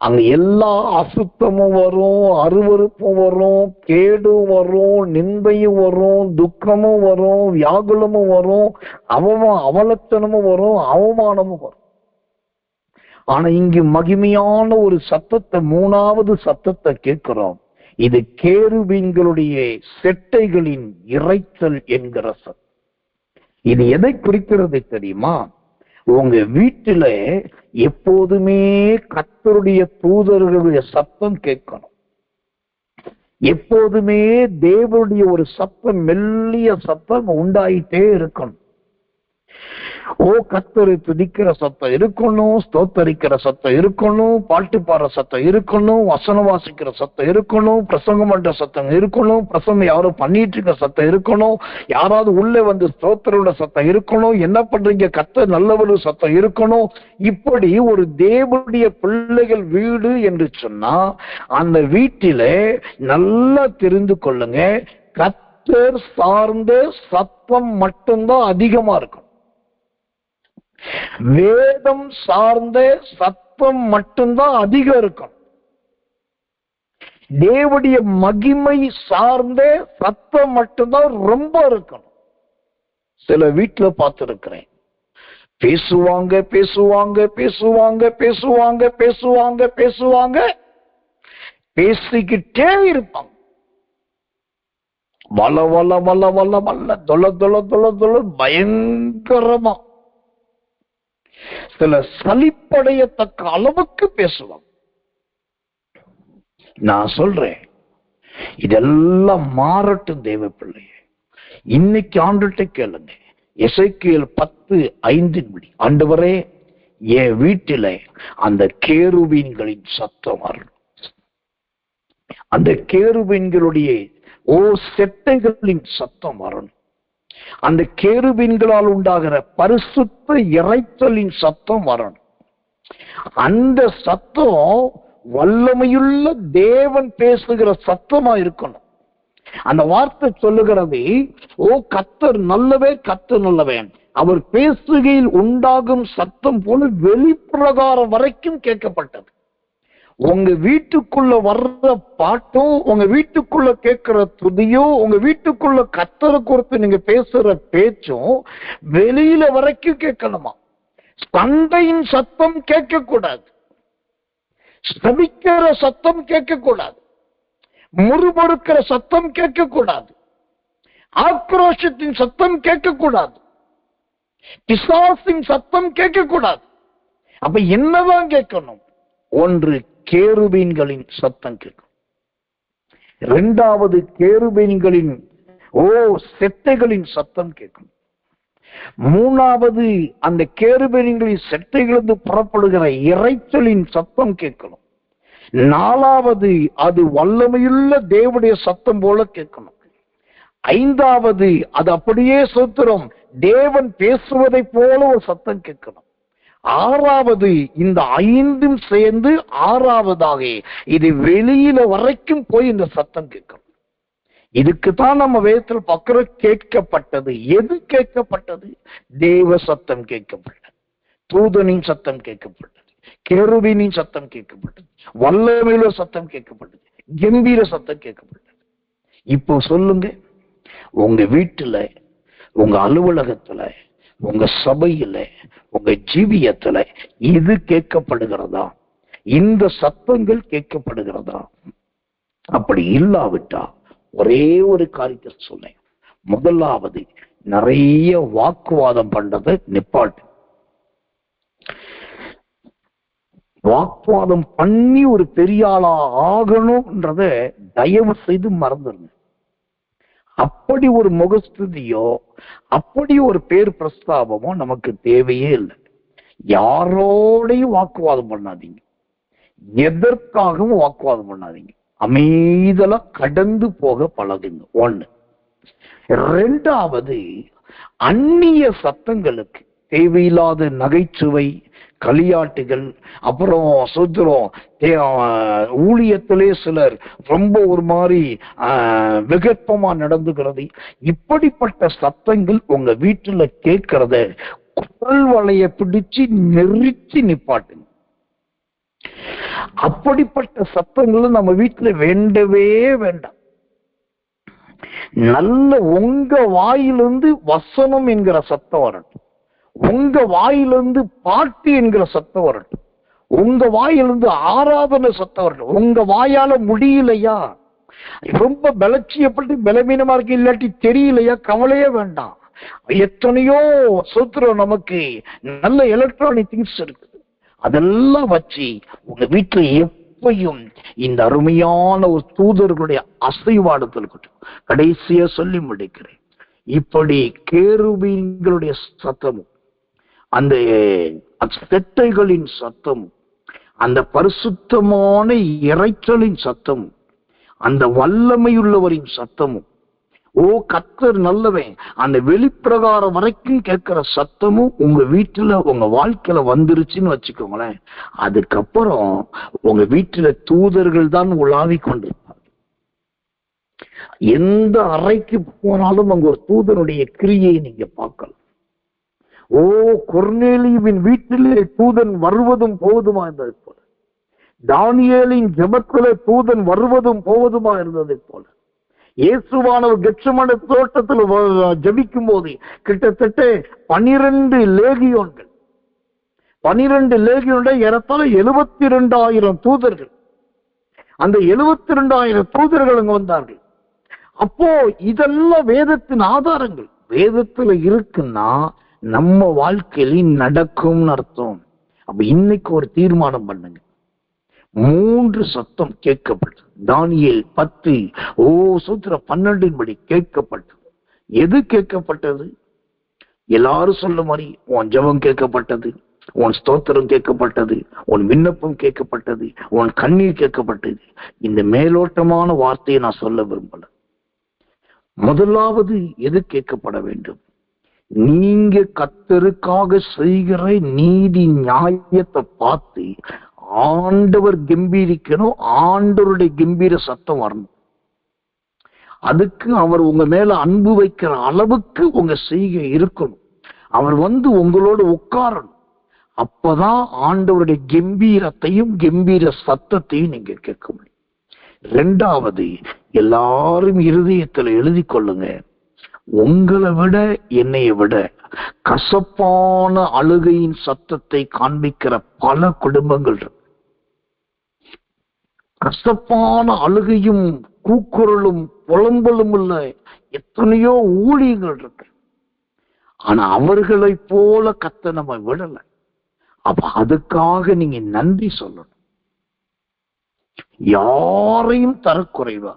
அங்க எல்லா அசுத்தமும் வரும், அருவருப்பும் வரும், கேடும் வரும், நிந்தையும் வரும், துக்கமும் வரும், வியாகுலமும் வரும், அவலட்சணமும் வரும், அவமானமும் வரும். ஆனா இங்கு மகிமையான ஒரு சத்தத்தை, மூணாவது சத்தத்தை கேட்கிறோம். இது கேருபீன்களுடைய செட்டைகளின் இரைச்சல் என்கிற சத்தம். இது எதை குறிக்கிறது தெரியுமா? உங்க வீட்டில எப்போதுமே கர்த்தருடைய தூதர்களுடைய சத்தம் கேட்கணும். எப்போதுமே தேவனுடைய ஒரு சத்தம், மெல்லிய சத்தம் உண்டாயிட்டே இருக்கணும். கர்த்தரை துதிக்கிற சத்தம் இருக்கணும், ஸ்தோத்தரிக்கிற சத்தம் இருக்கணும், பாட்டு பாடுற சத்தம் இருக்கணும், வசனம் வாசிக்கிற சத்தம் இருக்கணும், பிரசங்கம் பண்ற சத்தம் இருக்கணும், பிரசங்கம் யாரும் பண்ணிட்டு இருக்க சத்தம் இருக்கணும், யாராவது உள்ளே வந்து ஸ்தோத்தரோட சத்தம் இருக்கணும், என்ன பண்றீங்க கர்த்தர் நல்லவர் சத்தம் இருக்கணும். இப்படி ஒரு தேவனுடைய பிள்ளைகள் வீடு என்று சொன்னா அந்த வீட்டில நல்லா தெரிந்து கொள்ளுங்க, கர்த்தர் சார்ந்த சத்தம் மட்டும்தான் அதிகமா இருக்கும். வேதம் சார்ந்த சத்தம் மட்டும்தான் அதிகம் இருக்கும். தேவனுடைய மகிமை சார்ந்த சத்தம் மட்டும்தான் ரொம்ப இருக்கணும். சில வீட்டுல பார்த்திருக்கிறேன், பேசுவாங்க பேசுவாங்க பேசுவாங்க பேசுவாங்க பேசுவாங்க பேசுவாங்க பேசிக்கிட்டே இருப்பாங்க. வள வள வள வள வல்ல தொல தொல தொல தொல பயங்கரமா, சில சலிப்படையத்தக்க அளவுக்கு பேசுவாங்க. நான் சொல்றேன், இதெல்லாம் மாறட்டும் தேவ பிள்ளையே. இன்னைக்கு ஆண்டுகிட்ட கேளுங்க, எசேக்கியேல் 10:5 ஆண்டவரே என் வீட்டில அந்த கேருபீன்களின் சத்தம் வரணும். அந்த கேருபீன்களுடைய செட்டைகளின் சத்தம் வரணும். அந்த கேருபீன்களால் உண்டாகிற பரிசுத்த இரைச்சலின் சத்தம் வரணும். அந்த சத்தம் வல்லமையுள்ள தேவன் பேசுகிற சத்தமா இருக்கணும். அந்த வார்த்தை சொல்லுகிறது, கர்த்தர் நல்லவே, கர்த்தர் நல்லவன், அவர் பேசுகையில் உண்டாகும் சத்தம் போல வெளிப்பிரகாரம் வரைக்கும் கேட்கப்பட்டது. உங்க வீட்டுக்குள்ள வர்ற பாட்டும், உங்க வீட்டுக்குள்ள கேட்கிற துதியும், உங்க வீட்டுக்குள்ள கர்த்தரை குறித்து நீங்க பேசுற பேச்சும் வெளியில வரைக்கும் கேட்கணுமா? சண்டையின் சத்தம் கேட்க கூடாது, ஸ்தபிக்கிற சத்தம் கேட்க கூடாது, முறுமுறுக்கிற சத்தம் கேட்க கூடாது, ஆக்ரோஷத்தின் சத்தம் கேட்க கூடாது, பிசாசின் சத்தம் கேட்க கூடாது. அப்ப என்னதான் கேட்கணும்? ஒன்று, கேருபீன்களின் சத்தம் கேட்கும். இரண்டாவது, கேருபீன்களின் செட்டைகளின் சத்தம் கேட்கும். மூணாவது, அந்த கேருபீன்களின் செட்டைகளிலிருந்து புறப்படுகிற இரைச்சலின் சத்தம் கேட்கணும். நாலாவது, அது வல்லமையுள்ள தேவனுடைய சத்தம் போல கேட்கணும். ஐந்தாவது, அது அப்படியே சோத்திரம் தேவன் பேசுவதை போல ஒரு சத்தம் கேட்கணும். ஆறாவது, இந்த ஐந்தும் சேர்ந்து ஆறாவதாக இது வெளியில வரைக்கும் போய் இந்த சத்தம் கேட்கணும். இதுக்குதான் நம்ம வேதத்தில் பக்கம் கேட்கப்பட்டது. எது கேட்கப்பட்டது? தேவ சத்தம் கேட்கப்பட்டது, தூதனின் சத்தம் கேட்கப்பட்டது, கேருபீனின் சத்தம் கேட்கப்பட்டது, வல்லமையுள்ள சத்தம் கேட்கப்பட்டது, கம்பீர சத்தம் கேட்கப்பட்டது. இப்போ சொல்லுங்க, உங்க வீட்டுல, உங்க அலுவலகத்துல, உங்க சபையில, உங்க ஜீவியத்துல இது கேட்கப்படுகிறதா? இந்த சத்தங்கள் கேட்கப்படுகிறதா? அப்படி இல்லாவிட்டா ஒரே ஒரு காரியத்தை சொன்னேன். முதலாவது, நிறைய வாக்குவாதம் பண்றதை நிப்பாட்டு. வாக்குவாதம் பண்ணி ஒரு பெரிய ஆளா ஆகணும்ன்றத தயவு செய்து மறந்துருங்க. அப்படி ஒரு முகஸ்துதியோ அப்படி ஒரு பேர் பிரஸ்தாபமோ நமக்கு தேவையே இல்லை. யாரோடையும் வாக்குவாதம் பண்ணாதீங்க, எதற்காகவும் வாக்குவாதம் பண்ணாதீங்க. அமைதலா கடந்து போக பழகுங்க. ஒண்ணு. ரெண்டாவது, அந்நிய சத்தங்களுக்கு, தேவையில்லாத நகைச்சுவை, களியாட்டுகள், அப்புறம் சொல்றோம் ஊழியத்திலே சிலர் ரொம்ப ஒரு மாதிரி விகற்பமா நடந்துகிறது. இப்படிப்பட்ட சத்தங்கள் உங்க வீட்டுல கேட்கறத குரல் வளைய பிடிச்சு நெரிச்சு நிப்பாட்டுங்க. அப்படிப்பட்ட சத்தங்களும் நம்ம வீட்டுல வேண்டவே வேண்டாம். நல்ல உங்க வாயிலிருந்து வசனம் என்கிற சத்தம் வரட்டும், உங்க வாயிலிருந்து பாட்டு என்கிற சத்தம் வரட்டும், உங்க வாயிலிருந்து ஆராதனை சத்தம் வரட்டும். உங்க வாயால முடியலையா, ரொம்ப பலட்சியப்பட்டு பலவீனமா இருக்கு, இல்லாட்டி தெரியலையா, கவலையே வேண்டாம். எத்தனையோ சூத்திரம் நமக்கு நல்ல எலக்ட்ரானிக் திங்ஸ் இருக்கு. அதெல்லாம் வச்சு உங்க வீட்டுல எப்பயும் இந்த அருமையான ஒரு தூதர்களுடைய அசைவாடுதல் இருக்கட்டும். கடைசியா சொல்லி முடிக்கிறேன். இப்படி கேருபீன்களுடைய சத்தமும், அந்த செட்டைகளின் சத்தமும், அந்த பரிசுத்தமான இரைச்சலின் சத்தமும், அந்த வல்லமையுள்ளவரின் சத்தமும், கர்த்தர் நல்லவன், அந்த வெளிப்பிரகாரம் வரைக்கும் கேட்கிற சத்தமும் உங்க வீட்டுல உங்க வாழ்க்கையில வந்துருச்சுன்னு வச்சுக்கோங்களேன். அதுக்கப்புறம் உங்க வீட்டுல தூதர்கள் தான் உலாவி கொண்டிருப்பாங்க. எந்த அறைக்கு போனாலும் அங்க ஒரு தூதனுடைய கிரியை நீங்க பார்க்கலாம். கொர்நேலியுவின் வீட்டிலே தூதன் வருவதும் போவதுமா இருந்தது போல, தானியேலின் ஜெபத்திலே தூதன் வருவதும் போவதுமா இருந்ததை போல, இயேசுவானவர் கெத்செமனே தோட்டத்தில் ஜபிக்கும் போது கிட்டத்தட்ட 12 லேகியோன்கள், 12 லேகியோன்கள், ஏறத்தாழ 72,000 தூதர்கள், அந்த 72,000 தூதர்கள் அங்க வந்தார்கள். அப்போ இதெல்லாம் வேதத்தின் ஆதாரங்கள். வேதத்துல இருக்குன்னா நம்ம வாழ்க்கையில நடக்கும்னு அர்த்தம். அப்ப இன்னைக்கு ஒரு தீர்மானம் பண்ணுங்க. 3 சத்தம் கேட்கப்பட்டது. தானியேல் 10 சூத்திர 12 படி கேட்கப்பட்டது. எது கேட்கப்பட்டது? எல்லாரும் சொல்ல மாதிரி உன் ஜெபம் கேட்கப்பட்டது, உன் ஸ்தோத்திரம் கேட்கப்பட்டது, உன் விண்ணப்பம் கேட்கப்பட்டது, உன் கண்ணீர் கேட்கப்பட்டது. இந்த மேலோட்டமான வார்த்தையை நான் சொல்ல விரும்பல. முதலாவது எது கேட்கப்பட வேண்டும்? நீங்க கர்த்தருக்காக செய்கிற நீதி நியாயத்தை பார்த்து ஆண்டவர் கம்பீரிக்கணும். ஆண்டவருடைய கம்பீர சத்தம் வரணும். அதுக்கு அவர் உங்க மேல அன்பு வைக்கிற அளவுக்கு உங்க செய்கை இருக்கணும். அவர் வந்து உங்களோட உட்காரணும். அப்பதான் ஆண்டவருடைய கம்பீரத்தையும் கம்பீர சத்தத்தையும் நீங்க கேட்க முடியும். ரெண்டாவது, எல்லாரும் இருதயத்துல எழுதி கொள்ளுங்க, உங்களை விட என்னைய விட கசப்பான அழுகையின் சத்தத்தை காண்பிக்கிற பல குடும்பங்கள் இருக்கு. கசப்பான அழுகையும் கூக்குரலும் புலம்பலும் உள்ள எத்தனையோ ஊழியர்கள் இருக்கு. ஆனா அவர்களை போல கர்த்தர் நம்ம விடல. அப்ப அதுக்காக நீங்க நன்றி சொல்லணும். யாரையும் தரக்குறைவா,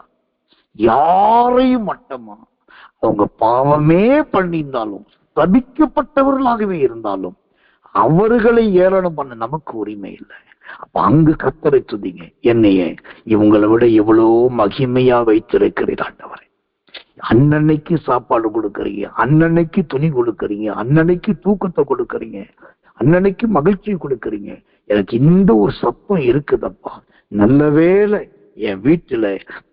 யாரையும் மட்டமா, அவங்க பாவமே பண்ணியிருந்தாலும், சபிக்கப்பட்டவர்களாகவே இருந்தாலும் அவர்களை ஏளனம் பண்ண நமக்கு உரிமை இல்லை. அப்ப அங்கு கர்த்தரை துதிங்க. என்னையே இவங்களை விட எவ்வளவு மகிமையா வைத்திருக்கிறீர் ஆண்டவரே. அன்னன்னைக்கு சாப்பாடு கொடுக்கறீங்க, அன்னன்னைக்கு துணி கொடுக்கறீங்க, அன்னன்னைக்கு தூக்கத்தை கொடுக்கறீங்க, அன்னன்னைக்கு மகிழ்ச்சி கொடுக்கறீங்க. எனக்கு இந்த ஒரு சத்தம் இருக்குதப்பா. நல்ல வேளை என் வீட்டுல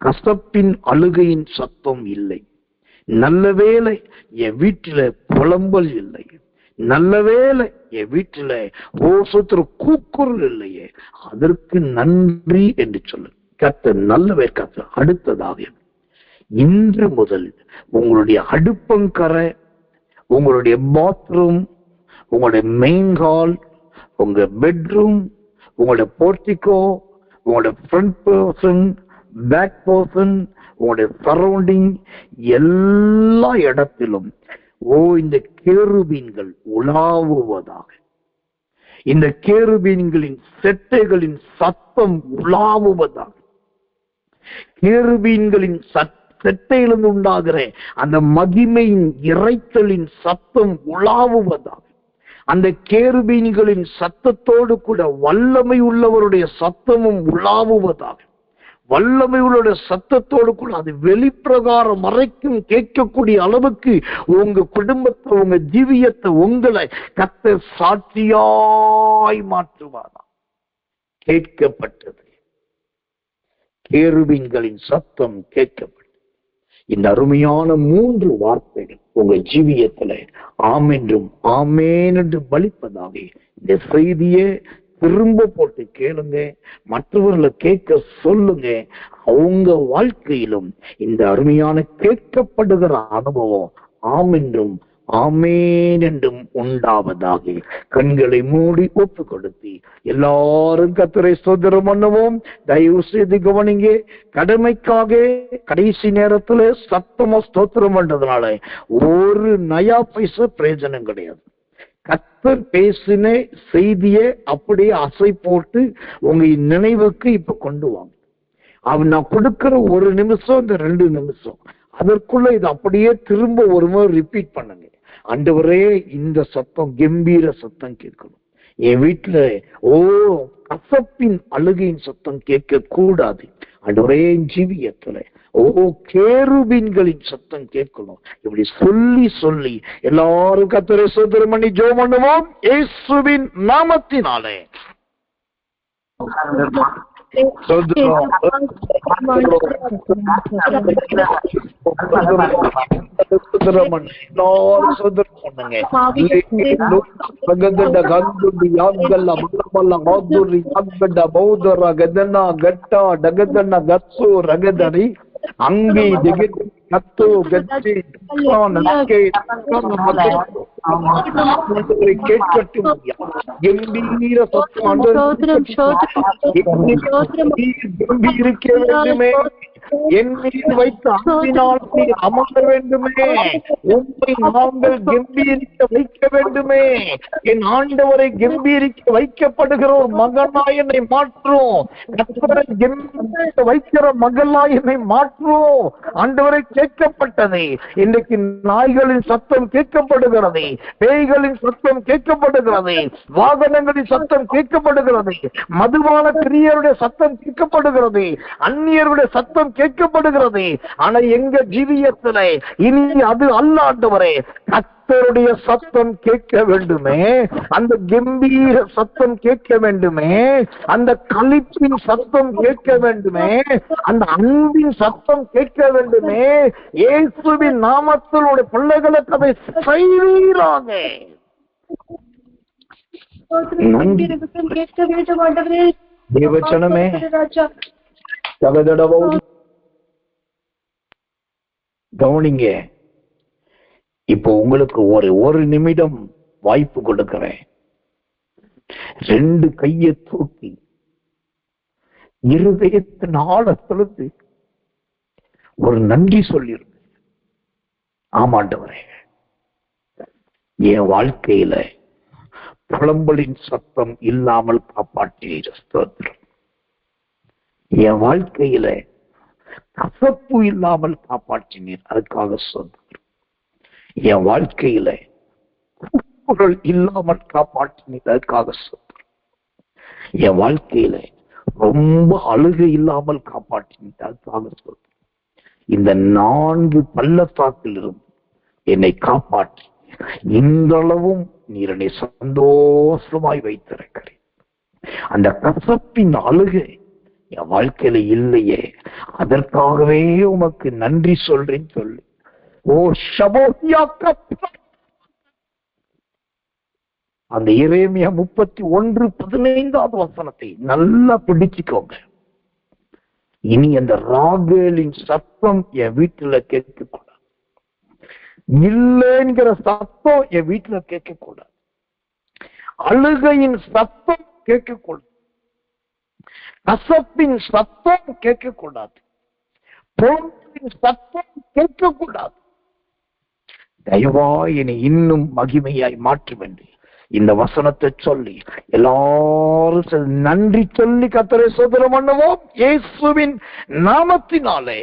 கசப்பின் அழுகையின் சத்தம் இல்லை. நல்ல வேளை என் வீட்டுல புலம்பல் இல்லை. நல்ல வேளை என் வீட்டுல ஓசத்திர கூக்குரல் இல்லையே. அதற்கு நன்றி என்று சொல்லு. கர்த்தர் நல்லவர். கர்த்தர் அடுத்ததாக இன்று முதல் உங்களுடைய அடுப்பங்கரை, உங்களுடைய பாத்ரூம், உங்களுடைய மெயின் ஹால், உங்க பெட்ரூம், உங்களுடைய போர்டிகோ, உங்களுடைய ஃப்ரண்ட் பர்சன், பேக் பர்சன், உங்களுடைய சரௌண்டிங், எல்லா இடத்திலும் இந்த கேருபீன்கள் உலாவுவதாக. இந்த கேருபீன்களின் செட்டைகளின் சத்தம் உலாவுவதாக. கேருபீன்களின் செட்டையிலிருந்து உண்டாகிற அந்த மகிமையின் இறைத்தலின் சத்தம் உலாவுவதாக. அந்த கேருபீன்களின் சத்தத்தோடு கூட வல்லமை உள்ளவருடைய சத்தமும் உலாவுவதாக. வல்லமை உள்ள சத்தத்தோடு கூட அது வெளிப்பிரகாரம் வரைக்கும் கேட்கக்கூடிய அளவுக்கு உங்க குடும்பத்தை, உங்க ஜீவியத்தை, உங்களை கர்த்தர் சாட்சியாய் மாற்றுவாரா. கேட்கப்பட்டது. கேருபீன்களின் சத்தம் கேட்கப்பட்டது. இந்த அருமையான 3 வார்த்தைகள் உங்க ஜீவியத்துல ஆமென்றும் ஆமேன் என்று பலிப்பதாக. இந்த செய்தியே திரும்ப போட்டு கேளுங்க, மற்றவர்களை கேட்க சொல்லுங்க. அவங்க வாழ்க்கையிலும் இந்த அருமையான கேட்கப்படுகிற அனுபவம் ஆமென்றும் ஆமேன் என்றும் உண்டாவதாக. கண்களை மூடி ஒப்பு கொடுத்து எல்லாரும் கர்த்தரை ஸ்தோத்திரம் பண்ணுவோம். தயவு செய்து கவனிங்க. கடமைக்காக கடைசி நேரத்துல சத்தமா ஸ்தோத்திரம் பண்றதுனால ஒரு நயா பைசா பிரயோஜனம் கிடையாது. கர்த்தர் பேசின செய்தியை அப்படியே அசை போட்டு உங்க நினைவுக்கு இப்ப கொண்டு வாங்க. நான் கொடுக்கிற 1 நிமிஷம், இந்த 2 நிமிஷம், அதற்குள்ள இது அப்படியே திரும்ப ஒரு முறை ரிப்பீட் பண்ணுங்க. ஆண்டவரே, இந்த சத்தம் கம்பீர சத்தம் கேட்கணும். என் வீட்டுல கசப்பின் அழுகையின் சத்தம் கேட்க கூடாது. ஆண்டவரே, ஜீவியத்துல கேருபீன்களின் சத்தம் கேட்கணும். இப்படி சொல்லி சொல்லி எல்லாரும் கர்த்தரை ஸ்தோத்திரம் பண்ணி ஜெபம் பண்ணுவோம் இயேசுவின் நாமத்தினாலே. அங்கி கத்து கட்சி கேட்கட்டும். கம்பீர சத்தம் கம்பீரிக்க வேண்டுமே. என் மீது வைத்த அன்பினால் நீ அமர வேண்டுமே. உண்மை நாங்கள் கம்பீரிக்க வைக்க வேண்டுமே. என் ஆண்டவரை கம்பீரிக்க வைக்கப்படுகிற ஒரு மகனாய் என்னை மாற்றும். கர்த்தரை கம்பீரிக்க வைக்கிற மகளாய் என்னை மாற்றும். ஆண்டவரை கேட்கப்பட்டது. இன்றைக்கு நாய்களின் சத்தம் கேட்கப்படுகிறது, பேய்களின் சத்தம் கேட்கப்படுகிறது, வாகனங்களின் சத்தம் கேட்கப்படுகிறது, மதுபான பிரியருடைய சத்தம் கேட்கப்படுகிறது, அந்நியருடைய சத்தம் கேட்கப்படுகிறது. ஆனா எங்க ஜீவியத்துல இனி அது அல்ல. ஆண்டவரே, கர்த்தருடைய சத்தம் கேட்க வேண்டுமே. அந்த கம்பீர சத்தம் கேட்க வேண்டுமே. அந்த களிப்பின் சத்தம் கேட்க வேண்டுமே. அந்த அன்பின் சத்தம் கேட்க வேண்டுமே. இயேசுவின் நாமத்தில் உடைய பிள்ளைகளுக்கு அதை செய்வீராக. தேவச்சனமே கவனிங்க. இப்போ உங்களுக்கு ஒரு நிமிடம் வாய்ப்பு கொடுக்கிறேன். 2 கையை தூக்கி இருதயத்தின் ஆழத்திலிருந்து ஒரு நன்றி சொல்லிருங்க. ஆமாண்டவரே, என் வாழ்க்கையில புலம்பலின் சத்தம் இல்லாமல் காப்பாற்றினீர். ஸ்தோத்திரம். என் வாழ்க்கையில கசப்பு இல்லாமல் காப்பாற்றினீர், அதுக்காக ஸ்தோத்திரம். என் வாழ்க்கையில குரல் இல்லாமல் காப்பாற்றினீர், அதுக்காக ஸ்தோத்திரம். என் வாழ்க்கையில ரொம்ப அழுகை இல்லாமல் காப்பாற்றினீர், அதுக்காக ஸ்தோத்திரம். இந்த 4 பள்ளத்தாக்கிலிருந்து என்னை காப்பாற்றி இன்றளவும் நீர் என்னை சந்தோஷமாய் வைத்திருக்கிறேன். அந்த கசப்பின் அழுகை என் வாழ்க்கையில இல்லையே, அதற்காகவே உமக்கு நன்றி சொல்றேன்னு சொல்லி அந்த எரேமியா 31:15 வசனத்தை நல்லா பிடிச்சுக்கோங்க. இனி அந்த ராகேலின் சத்தம் என் வீட்டுல கேட்கக்கூடாது, இல்லைங்கிற சத்தம் என் வீட்டுல கேட்கக்கூடாது, அழுகையின் சத்தம் கேட்கக்கூடாது, கசப்பின் சத்தம் கேட்கக்கூடாது, பொருளின் சத்தம் கேட்கக்கூடாது. தயவாய் என்னை இன்னும் மகிமையாய் மாற்ற வேண்டும். இந்த வசனத்தை சொல்லி எல்லாரும் நன்றி சொல்லி கர்த்தரை ஸ்தோத்திரம் பண்ணுவோம். இயேசுவின் நாமத்தினாலே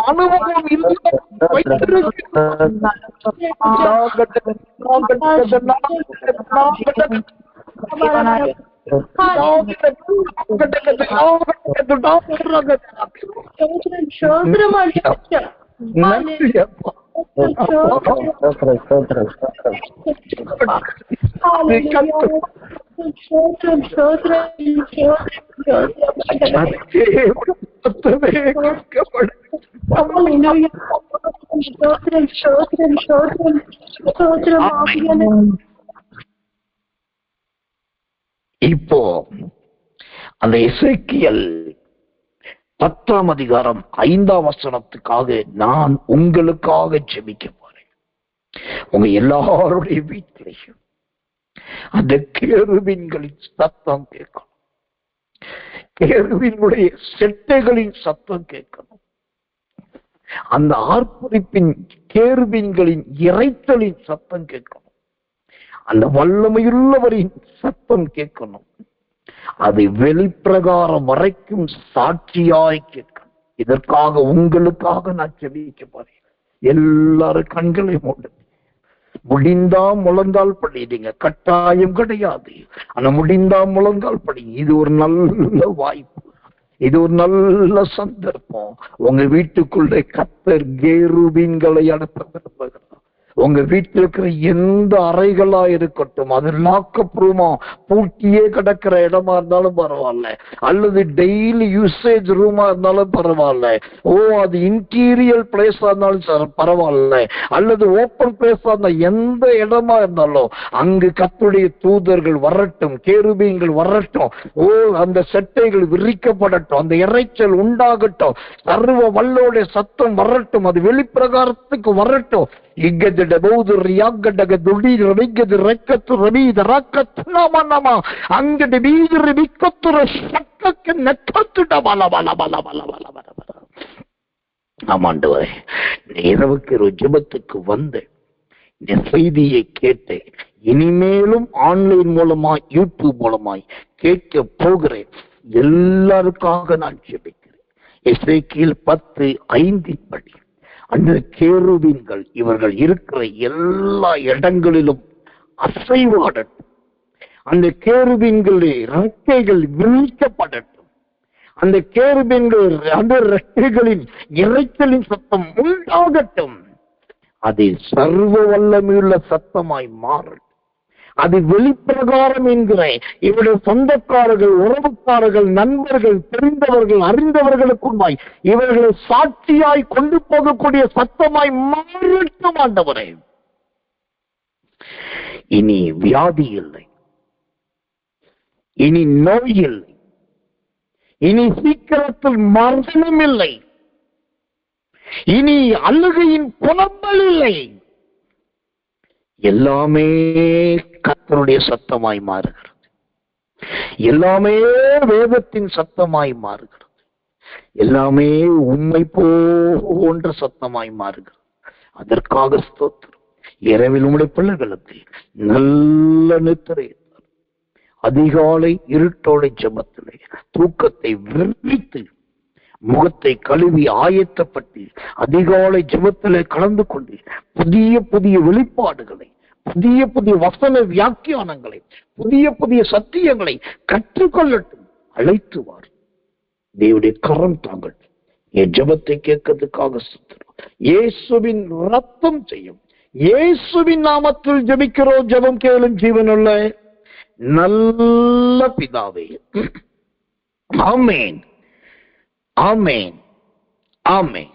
அனுபவம் இப்போ அந்த எசேக்கியேல் 10ஆம் அதிகாரம் 5ஆம் வசனத்துக்காக நான் உங்களுக்காக ஜெபிக்க போறேன். உங்க எல்லாருடைய வீட்டிலையும் அந்த கேருபீன்களின் சத்தம் கேட்கணும், கேருபீனுடைய செட்டைகளின் சத்தம் கேட்கணும், அந்த ஆர்ப்பரிப்பின் கேருபீன்களின் இறைத்தலின் சத்தம் கேட்கணும், அந்த வல்லமையுள்ளவரின் சத்தம் கேட்கணும். அது வெளிப்பிரகாரம் வரைக்கும் சாட்சியாய் கேட்கணும். இதற்காக உங்களுக்காக நான் ஜெபிக்க போறேன். எல்லாரும் கண்களை மூடு. முடிந்தா முழங்கால் படிங்க, கட்டாயம் கிடையாது. ஆனா முடிந்தா முழங்கால் படிங்க. இது ஒரு நல்ல வாய்ப்பு, இது ஒரு நல்ல சந்தர்ப்பம். உங்க வீட்டுக்குள்ளே கர்த்தர் கேருபீன்களை அனுப்ப விரும்புகிறார். உங்க வீட்டில் இருக்கிற எந்த அறைகளா இருக்கட்டும், அது லாக்கப் ரூமா பூட்டியே கிடக்கிற இடமா இருந்தாலும் பரவாயில்ல, அல்லது டெய்லி யூசேஜ் ரூமா இருந்தாலும் பரவாயில்ல, அது இன்டீரியர் பிளேஸா இருந்தாலும் பரவாயில்ல, அல்லது ஓப்பன் பிளேஸா இருந்தா எந்த இடமா இருந்தாலும் அங்கு கர்த்தருடைய தூதர்கள் வரட்டும், கேருபீன்கள் வரட்டும், அந்த செட்டைகள் விரிக்கப்படட்டும், அந்த இறைச்சல் உண்டாகட்டும், சர்வ வல்லோடைய சத்தம் வரட்டும், அது வெளிப்பிரகாரத்துக்கு வரட்டும். இரவுக்கு ஒரு ஜெபத்துக்கு வந்து இந்த செய்தியை கேட்டு இனிமேலும் ஆன்லைன் மூலமாய் யூடியூப் மூலமாய் கேட்க போகிறேன். எல்லாருக்காக நான் ஜெபிக்கிறேன். எசேக்கியேல் 10:5 படி அந்த கேருபீன்கள் இவர்கள் இருக்கிற எல்லா இடங்களிலும் அசைவாடட்டும், அந்த கேருபீன்களுடைய ரெக்கைகள் விரிக்கப்படட்டும், அந்த கேருபீன்கள் அந்த ரெக்கைகளின் இறைச்சலின் சத்தம் உண்டாகட்டும். அது சர்வ வல்லமையுள்ள சத்தமாய் மாறட்டும். அது வெளிப்பிரகாரம் என்கிற இவருடைய சொந்தக்காரர்கள், உறவுக்காரர்கள், நண்பர்கள், தெரிந்தவர்கள், அறிந்தவர்களுக்குமாய் இவர்களை சாட்சியாய் கொண்டு போகக்கூடிய சத்தமாய் மாறட்டும் ஆண்டவரே. இனி வியாதி இல்லை, இனி நோய் இல்லை, இனி சீக்கிரத்தில் மரணம் இல்லை, இனி அழுகையின் புலம்பல் இல்லை. எல்லாமே கர்த்தருடைய சத்தமாய் மாறுகிறது. எல்லாமே வேதத்தின் சத்தமாய் மாறுகிறது. எல்லாமே உண்மை போன்ற சத்தமாய் மாறுகிறது. அதற்காக ஸ்தோத்திரம். இரவில் உம்முடைய பிள்ளைகளுக்கு நல்ல நித்திரை, அதிகாலை இருட்டோட ஜெபத்திலே தூக்கத்தை வெறுத்து முகத்தை கழுவி ஆயத்தப்பட்டு அதிகாலை ஜெபத்திலே கலந்து கொண்டு புதிய புதிய வெளிப்பாடுகளை, புதிய புதிய வசன வியாக்கியானங்களை, புதிய புதிய சத்தியங்களை கற்றுக்கொள்ளட்டும். அழைத்துவார். தேவனுடைய கரம் தாங்கள். என் ஜெபத்தை கேட்கறதுக்காக சுத்தரும். இயேசுவின் ரத்தம் செய்யும். இயேசுவின் நாமத்தில் ஜெபிக்கிறோம். ஜெபம் கேளும் ஜீவனுள்ள நல்ல பிதாவே. ஆமென், ஆமென், ஆமென்.